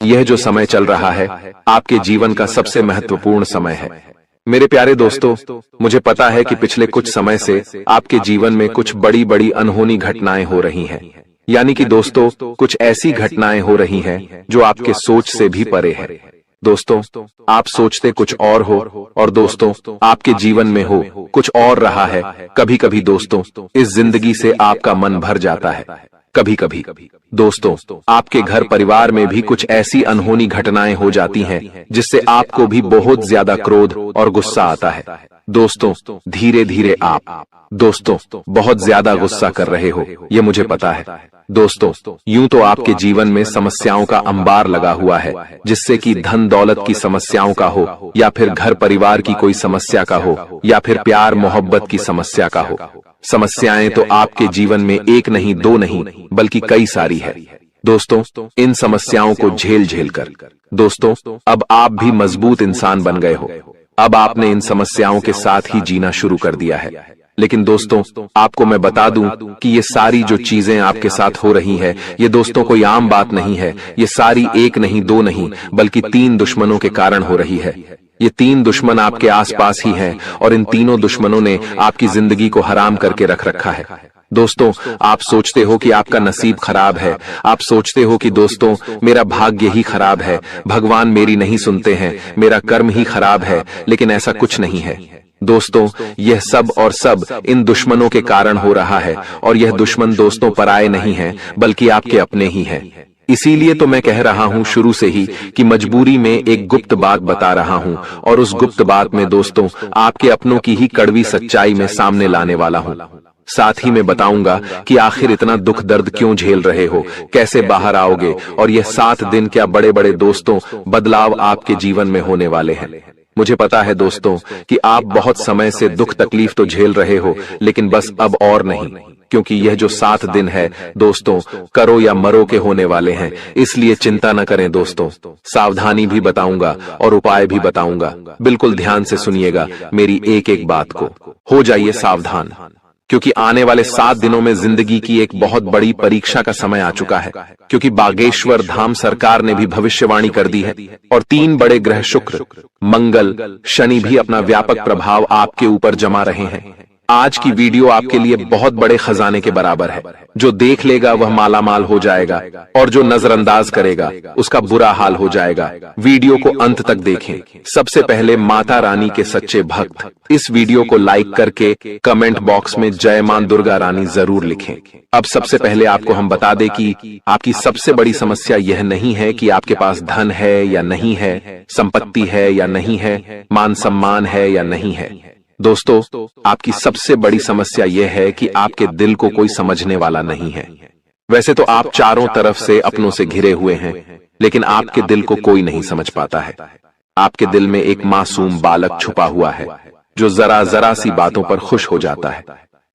यह जो समय चल रहा है आपके जीवन का सबसे महत्वपूर्ण समय है। मेरे प्यारे दोस्तों, मुझे पता है कि पिछले कुछ समय से आपके जीवन में कुछ बड़ी बड़ी अनहोनी घटनाएं हो रही हैं। यानी कि दोस्तों कुछ ऐसी घटनाएं हो रही हैं जो आपके सोच से भी परे है। दोस्तों, आप सोचते कुछ और हो और दोस्तों आपके जीवन में हो कुछ और रहा है। कभी कभी दोस्तों इस जिंदगी से आपका मन भर जाता है, कभी कभी दोस्तों आपके घर परिवार में भी कुछ ऐसी अनहोनी घटनाएं हो जाती हैं जिससे आपको भी बहुत ज्यादा क्रोध और गुस्सा आता है। दोस्तों धीरे धीरे आप दोस्तों बहुत ज्यादा गुस्सा कर रहे हो, ये मुझे पता है। दोस्तों यूं तो आपके जीवन में समस्याओं का अंबार लगा हुआ है, जिससे कि धन दौलत की समस्याओं का हो, या फिर घर परिवार की कोई समस्या का हो, या फिर प्यार मोहब्बत की समस्या का हो। समस्याएं तो आपके जीवन में एक नहीं, दो नहीं, बल्कि कई सारी है। दोस्तों इन समस्याओं को झेल झेल कर दोस्तों अब आप भी मजबूत इंसान बन गए हो। अब आपने इन समस्याओं के साथ ही जीना शुरू कर दिया है। लेकिन दोस्तों आपको मैं बता दूं कि ये सारी जो चीजें आपके साथ हो रही है, ये दोस्तों कोई आम बात नहीं है। ये सारी एक नहीं, दो नहीं, बल्कि 3 दुश्मनों के कारण हो रही है। ये 3 दुश्मन आपके आसपास ही हैं और इन तीनों दुश्मनों ने आपकी जिंदगी को हराम करके रख रखा है। दोस्तों आप सोचते हो कि आपका नसीब खराब है, आप सोचते हो कि दोस्तों मेरा भाग्य ही खराब है, भगवान मेरी नहीं सुनते हैं, मेरा कर्म ही खराब है। लेकिन ऐसा कुछ नहीं है दोस्तों। यह सब और सब इन दुश्मनों के कारण हो रहा है, और यह दुश्मन दोस्तों पराये नहीं है, बल्कि आपके अपने ही हैं। इसीलिए तो मैं कह रहा हूं शुरू से ही कि मजबूरी में एक गुप्त बात बता रहा हूं, और उस गुप्त बात में दोस्तों आपके अपनों की ही कड़वी सच्चाई में सामने लाने वाला हूं। साथ ही मैं बताऊंगा कि आखिर इतना दुख दर्द क्यों झेल रहे हो, कैसे बाहर आओगे, और यह 7 दिन क्या बड़े बड़े दोस्तों बदलाव आपके जीवन में होने वाले हैं। मुझे पता है दोस्तों कि आप बहुत समय से दुख तकलीफ तो झेल रहे हो, लेकिन बस अब और नहीं, क्योंकि यह जो 7 दिन है दोस्तों करो या मरो के होने वाले हैं। इसलिए चिंता न करें दोस्तों, सावधानी भी बताऊंगा और उपाय भी बताऊंगा। बिल्कुल ध्यान से सुनिएगा मेरी एक एक बात को। हो जाइए सावधान, क्योंकि आने वाले 7 दिनों में जिंदगी की एक बहुत बड़ी परीक्षा का समय आ चुका है। क्योंकि बागेश्वर धाम सरकार ने भी भविष्यवाणी कर दी है, और 3 बड़े ग्रह शुक्र, मंगल, शनि भी अपना व्यापक प्रभाव आपके ऊपर जमा रहे हैं। आज की वीडियो आपके लिए बहुत बड़े खजाने के बराबर है। जो देख लेगा वह मालामाल हो जाएगा, और जो नजरअंदाज करेगा उसका बुरा हाल हो जाएगा। वीडियो को अंत तक देखें। सबसे पहले माता रानी के सच्चे भक्त इस वीडियो को लाइक करके कमेंट बॉक्स में जय मां दुर्गा रानी जरूर लिखें। अब सबसे पहले आपको हम बता दें कि आपकी सबसे बड़ी समस्या यह नहीं है कि आपके पास धन है या नहीं है, संपत्ति है या नहीं है, मान सम्मान है या नहीं है। दोस्तों आपकी सबसे बड़ी समस्या यह है कि आपके दिल को कोई समझने वाला नहीं है। वैसे तो आप चारों तरफ से अपनों से घिरे हुए हैं, लेकिन आपके दिल को कोई नहीं समझ पाता है। आपके दिल में एक मासूम बालक छुपा हुआ है, जो जरा जरा सी बातों पर खुश हो जाता है,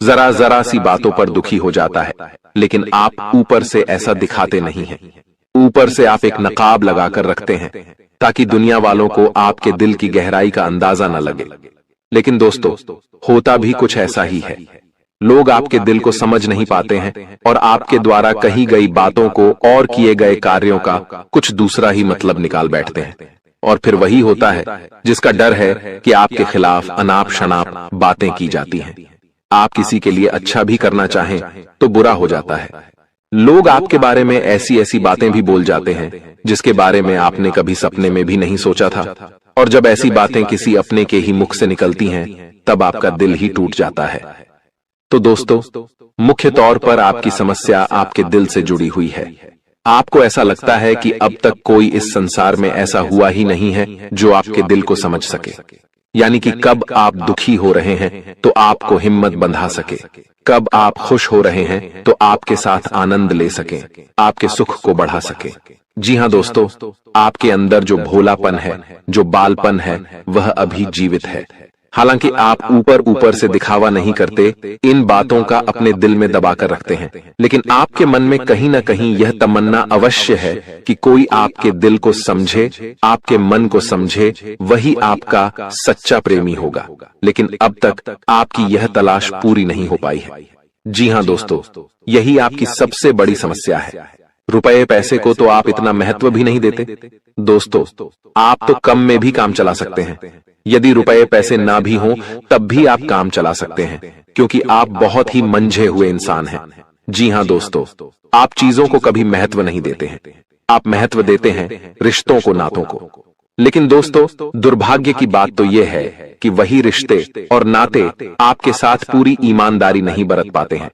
जरा जरा सी बातों पर दुखी हो जाता है। लेकिन आप ऊपर से ऐसा दिखाते नहीं हैं। ऊपर से आप एक नकाब लगाकर रखते हैं, ताकि दुनिया वालों को आपके दिल की गहराई का अंदाजा न लगे। लेकिन दोस्तों होता भी कुछ ऐसा ही है। लोग आपके दिल को समझ नहीं पाते हैं, और आपके द्वारा कही गई बातों को और किए गए कार्यों का कुछ दूसरा ही मतलब निकाल बैठते हैं। और फिर वही होता है जिसका डर है कि आपके खिलाफ अनाप शनाप बातें की जाती हैं। आप किसी के लिए अच्छा भी करना चाहें तो बुरा हो जाता है। लोग आपके बारे में ऐसी ऐसी बातें भी बोल जाते हैं जिसके बारे में आपने कभी सपने में भी नहीं सोचा था। और जब ऐसी बातें किसी अपने के ही मुख से निकलती हैं, तब आपका दिल ही टूट जाता है। तो दोस्तों मुख्य तौर पर आपकी समस्या आपके दिल से जुड़ी हुई है। आपको ऐसा लगता है कि अब तक कोई इस संसार में ऐसा हुआ ही नहीं है जो आपके दिल को समझ सके। यानी कि कब आप दुखी हो रहे हैं तो आपको हिम्मत बंधा सके, कब आप खुश हो रहे हैं तो आपके साथ आनंद ले सके, आपके सुख को बढ़ा सके। जी हाँ दोस्तों, आपके अंदर जो भोलापन है, जो बालपन है, वह अभी जीवित है। हालांकि आप ऊपर ऊपर से दिखावा नहीं करते, इन बातों का अपने दिल में दबा कर रखते हैं, लेकिन आपके मन में कहीं ना कहीं यह तमन्ना अवश्य है कि कोई आपके दिल को समझे, आपके मन को समझे, वही आपका सच्चा प्रेमी होगा। लेकिन अब तक आपकी यह तलाश पूरी नहीं हो पाई है। जी हाँ दोस्तों, यही आपकी सबसे बड़ी समस्या है। रुपए पैसे को तो आप इतना महत्व भी नहीं देते। दोस्तों आप तो कम में भी काम चला सकते हैं। यदि रुपए पैसे ना भी हों तब भी आप काम चला सकते हैं, क्योंकि आप बहुत ही मंझे हुए इंसान हैं। जी हाँ दोस्तों, आप चीजों को कभी महत्व नहीं देते हैं। आप महत्व देते हैं रिश्तों को, नातों को। लेकिन दोस्तों दुर्भाग्य की बात तो यह है कि वही रिश्ते और नाते आपके साथ पूरी ईमानदारी नहीं बरत पाते हैं।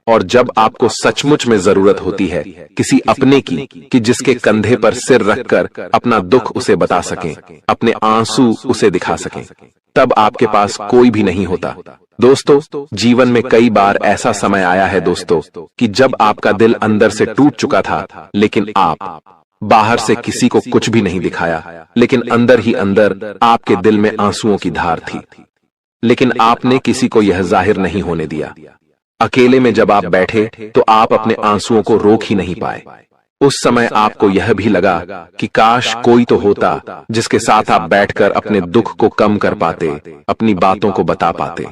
और जब आपको सचमुच में जरूरत होती है किसी अपने की कि जिसके कंधे पर सिर रखकर अपना दुख उसे बता सकें, अपने आंसू उसे दिखा सकें, तब आपके पास कोई भी नहीं होता। दोस्तों, जीवन में कई बार ऐसा समय आया है दोस्तों कि जब आपका दिल अंदर से टूट चुका था, लेकिन आप बाहर से किसी को कुछ भी नहीं दिखाया, लेकिन अंदर ही अंदर आपके दिल में आंसुओं की धार थी, लेकिन आपने किसी को यह जाहिर नहीं होने दिया। अकेले में जब आप बैठे तो आप अपने आंसुओं को रोक ही नहीं पाए। उस समय आपको यह भी लगा कि काश कोई तो होता जिसके साथ आप बैठकर अपने दुख को कम कर पाते, अपनी बातों को बता पाते।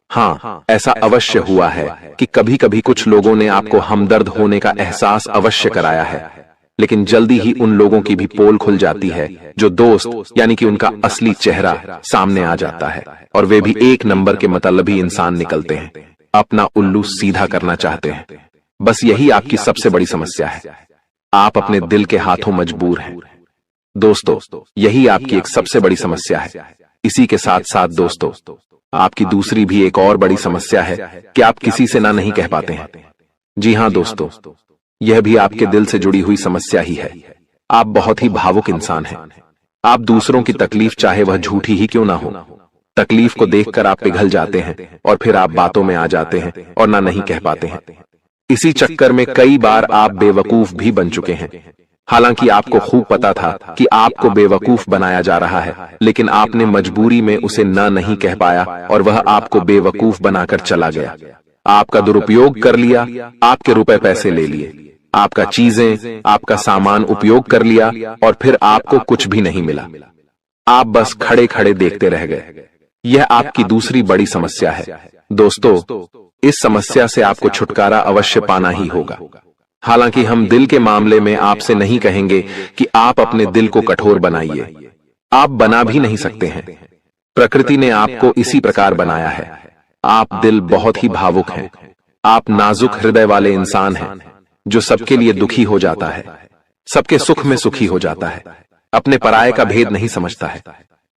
हाँ, ऐसा अवश्य हुआ है कि कभी कभी कुछ लोगों ने आपको हमदर्द होने का एहसास अवश्य कराया है, लेकिन जल्दी ही उन लोगों की भी पोल खुल जाती है जो दोस्त यानी कि उनका असली चेहरा सामने आ जाता है, और वे भी एक नंबर के मतलबी इंसान निकलते हैं, अपना उल्लू सीधा करना चाहते हैं। बस यही आपकी सबसे बड़ी समस्या है, आप अपने दिल के हाथों मजबूर हैं। दोस्तों, यही आपकी एक सबसे बड़ी समस्या है। इसी के साथ साथ दोस्तों, आपकी दूसरी भी एक और बड़ी समस्या है कि आप किसी से ना नहीं कह पाते हैं। जी हाँ दोस्तों, यह भी आपके दिल से जुड़ी हुई समस्या ही है। आप बहुत ही भावुक इंसान हैं। आप दूसरों की तकलीफ चाहे वह झूठी ही क्यों ना हो, तकलीफ को देखकर आप पिघल जाते हैं और फिर आप बातों में आ जाते हैं और ना नहीं कह पाते हैं। इसी चक्कर में कई बार आप बेवकूफ भी बन चुके हैं। हालांकि आपको खूब पता था कि आपको बेवकूफ बनाया जा रहा है, लेकिन आपने मजबूरी में उसे ना नहीं कह पाया और वह आपको बेवकूफ बनाकर चला गया। आपका दुरुपयोग कर लिया, आपके रुपए पैसे ले लिए, आपका चीजें, आपका सामान उपयोग कर लिया और फिर आपको कुछ भी नहीं मिला। आप बस खड़े खड़े देखते रह गए। यह आपकी दूसरी बड़ी समस्या है। दोस्तों, इस समस्या से आपको छुटकारा अवश्य पाना ही होगा। हालांकि हम दिल के मामले में आपसे नहीं कहेंगे कि आप अपने दिल को कठोर बनाइए, आप बना भी नहीं सकते हैं। प्रकृति ने आपको इसी प्रकार बनाया है। आप दिल बहुत ही भावुक हैं, आप नाजुक हृदय वाले इंसान हैं जो सबके लिए दुखी हो जाता है, सबके सुख में सुखी हो जाता है, अपने पराये का भेद नहीं समझता है।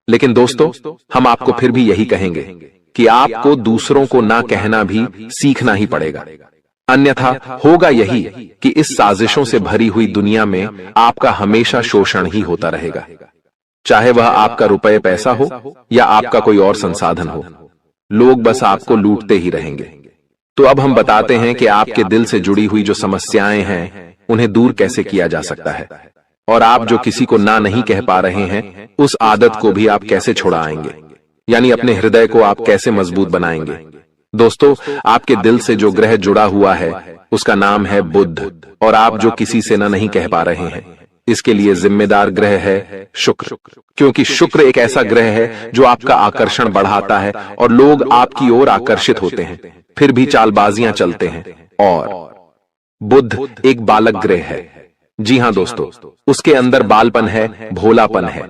लेकिन दोस्तों, हम आपको फिर भी यही कहेंगे कि आपको दूसरों को ना कहना भी सीखना ही पड़ेगा, अन्यथा होगा यही कि इस साजिशों से भरी हुई दुनिया में आपका हमेशा शोषण ही होता रहेगा, चाहे वह आपका रुपये पैसा हो या आपका कोई और संसाधन हो। लोग बस आपको लूटते ही रहेंगे। तो अब हम बताते हैं कि आपके दिल से जुड़ी हुई जो समस्याएं हैं उन्हें दूर कैसे किया जा सकता है, और आप जो किसी को ना नहीं कह पा रहे हैं उस आदत को भी आप कैसे छुड़ाएंगे, यानी अपने हृदय को आप कैसे मजबूत बनाएंगे। दोस्तों, आपके दिल से जो ग्रह जुड़ा हुआ है उसका नाम है बुध, और आप जो किसी से ना नहीं कह पा रहे हैं इसके लिए जिम्मेदार ग्रह है शुक्र, क्योंकि शुक्र एक ऐसा ग्रह है जो आपका आकर्षण बढ़ाता है और लोग आपकी ओर आकर्षित होते हैं, फिर भी चालबाजियां चलते हैं। और बुध एक बालक ग्रह है। जी हां दोस्तों, उसके अंदर बालपन है, भोलापन है।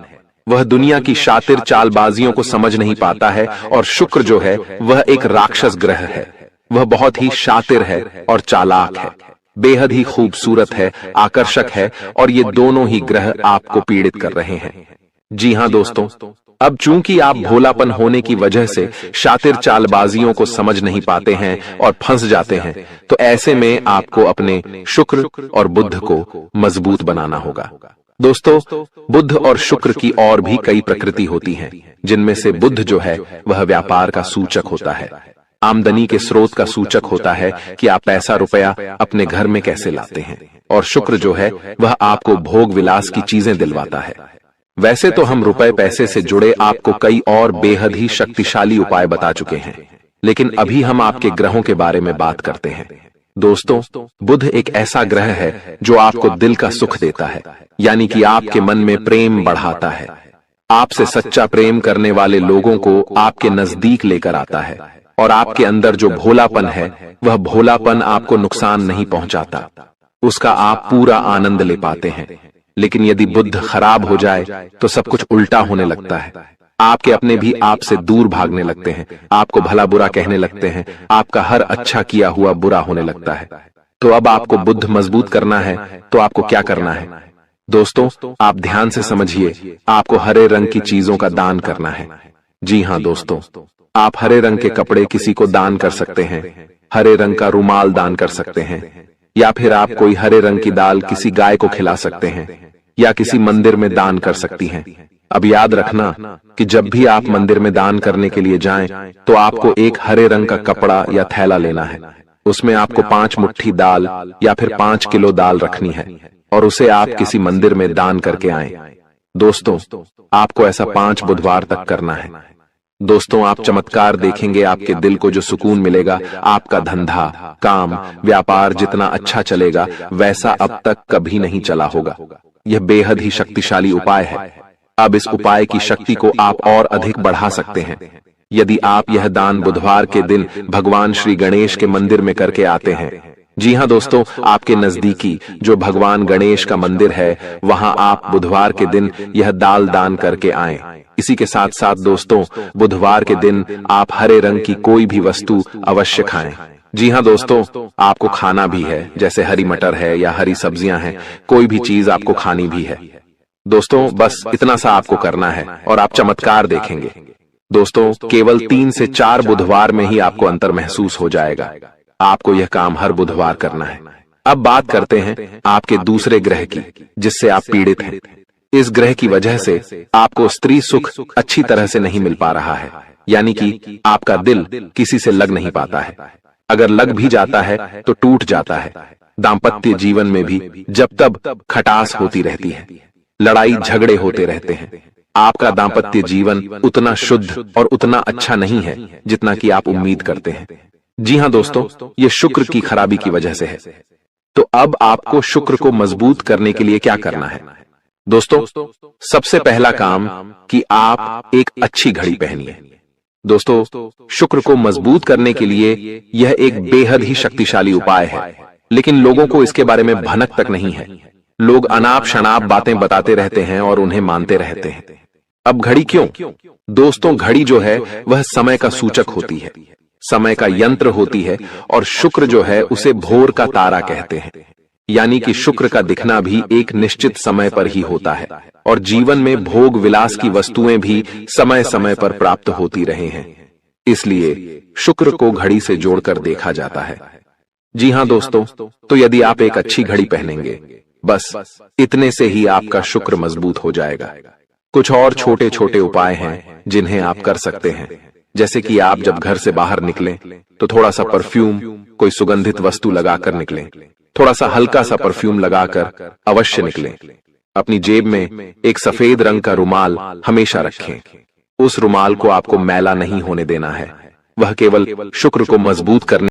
वह दुनिया की शातिर चालबाजियों को समझ नहीं पाता है, और शुक्र जो है वह एक राक्षस ग्रह है। वह बहुत ही शातिर है और चालाक है, बेहद ही खूबसूरत है, आकर्षक है, और ये दोनों ही ग्रह आपको पीड़ित कर रहे हैं। जी हां दोस्तों, अब चूंकि आप भोलापन होने की वजह से शातिर चालबाजियों को समझ नहीं पाते हैं और फंस जाते हैं, तो ऐसे में आपको अपने शुक्र और बुध को मजबूत बनाना होगा। दोस्तों, बुध और शुक्र की और भी कई प्रकृति होती हैं, जिनमें से बुध जो है वह व्यापार का सूचक होता है, आमदनी के स्रोत का सूचक होता है कि आप पैसा रुपया अपने घर में कैसे लाते हैं, और शुक्र जो है वह आपको भोग विलास की चीजें दिलवाता है। वैसे तो हम रुपए पैसे से जुड़े आपको कई और बेहद ही शक्तिशाली उपाय बता चुके हैं, लेकिन अभी हम आपके ग्रहों के बारे में बात करते हैं। दोस्तों, बुध एक ऐसा ग्रह है जो आपको दिल का सुख देता है, यानी कि आपके मन में प्रेम बढ़ाता है, आपसे सच्चा प्रेम करने वाले लोगों को आपके नजदीक लेकर आता है, और आपके अंदर जो भोलापन है वह भोलापन आपको नुकसान नहीं पहुंचाता, उसका आप पूरा आनंद ले पाते हैं। लेकिन यदि बुध खराब हो जाए तो सब कुछ उल्टा होने लगता है। आपके अपने भी आपसे दूर भागने लगते हैं, आपको भला बुरा कहने लगते हैं, आपका हर अच्छा किया हुआ बुरा होने लगता है। तो अब आपको बुध मजबूत करना है तो आपको क्या करना है? दोस्तों, आप ध्यान से समझिए, आपको हरे रंग की चीजों का दान करना है। जी हां दोस्तों, आप हरे रंग के कपड़े किसी को दान कर सकते हैं, हरे रंग का रुमाल दान कर सकते हैं, या फिर आप कोई हरे रंग की दाल किसी गाय को खिला सकते हैं, या किसी मंदिर में दान कर सकती हैं। अब याद रखना कि जब भी आप मंदिर में दान करने के लिए जाएं, तो आपको एक हरे रंग का कपड़ा या थैला लेना है। उसमें आपको 5 मुट्ठी दाल या फिर 5 किलो दाल रखनी है और उसे आप किसी मंदिर में दान करके आएं। दोस्तों, आपको ऐसा 5 बुधवार तक करना है। दोस्तों, आप चमत्कार देखेंगे, आपके दिल को जो सुकून मिलेगा, आपका धंधा, काम, व्यापार जितना अच्छा चलेगा वैसा अब तक कभी नहीं चला होगा। यह बेहद ही शक्तिशाली उपाय है। अब इस उपाय की शक्ति को आप और अधिक बढ़ा सकते हैं यदि आप यह दान बुधवार के दिन भगवान श्री गणेश के मंदिर में करके आते हैं। जी हाँ दोस्तों, आपके नजदीकी जो भगवान गणेश का मंदिर है, वहां आप बुधवार के दिन यह दाल दान करके आएं। इसी के साथ साथ दोस्तों, बुधवार के दिन आप हरे रंग की कोई भी वस्तु अवश्य खाएं। जी हाँ दोस्तों, आपको खाना भी है, जैसे हरी मटर है या हरी सब्जियां हैं, कोई भी चीज आपको खानी भी है। दोस्तों, बस इतना सा आपको करना है और आप चमत्कार देखेंगे। दोस्तों, केवल 3 से 4 बुधवार में ही आपको अंतर महसूस हो जाएगा। आपको यह काम हर बुधवार करना है। अब बात करते हैं आपके दूसरे ग्रह की, जिससे आप पीड़ित हैं। इस ग्रह की वजह से आपको स्त्री सुख अच्छी तरह से नहीं मिल पा रहा है, यानी कि आपका दिल किसी से लग नहीं पाता है। अगर लग भी जाता है तो टूट जाता है। दाम्पत्य जीवन में भी जब तब खटास होती रहती है, लड़ाई झगड़े होते रहते हैं। आपका दाम्पत्य जीवन उतना शुद्ध और उतना अच्छा नहीं है जितना कि आप उम्मीद करते हैं। जी हाँ दोस्तों, ये शुक्र की खराबी की वजह से है। तो अब आपको शुक्र को मजबूत करने के लिए क्या करना है? दोस्तों, सबसे पहला काम कि आप एक अच्छी घड़ी पहनिए। दोस्तों, शुक्र को मजबूत करने के लिए यह एक बेहद ही शक्तिशाली उपाय है, लेकिन लोगों को इसके बारे में भनक तक नहीं है। लोग अनाप शनाप बातें बताते रहते हैं और उन्हें मानते रहते हैं। अब घड़ी क्यों? दोस्तों, घड़ी जो है वह समय का सूचक होती है, समय का यंत्र होती है, और शुक्र जो है उसे भोर का तारा कहते हैं। यानी कि शुक्र का दिखना भी एक निश्चित समय पर ही होता है, और जीवन में भोग विलास की वस्तुएं भी समय समय पर प्राप्त होती रहे हैं। इसलिए शुक्र को घड़ी से जोड़कर देखा जाता है। जी हाँ दोस्तों, तो यदि आप एक अच्छी घड़ी पहनेंगे, बस इतने से ही आपका शुक्र मजबूत हो जाएगा। कुछ और छोटे छोटे उपाय हैं जिन्हें आप कर सकते हैं, जैसे कि आप जब घर से बाहर निकलें तो थोड़ा सा परफ्यूम, कोई सुगंधित वस्तु लगाकर निकलें। थोड़ा सा हल्का सा परफ्यूम लगाकर अवश्य निकलें। अपनी जेब में एक सफेद रंग का रुमाल हमेशा रखें। उस रुमाल को आपको मैला नहीं होने देना है, वह केवल शुक्र को मजबूत करने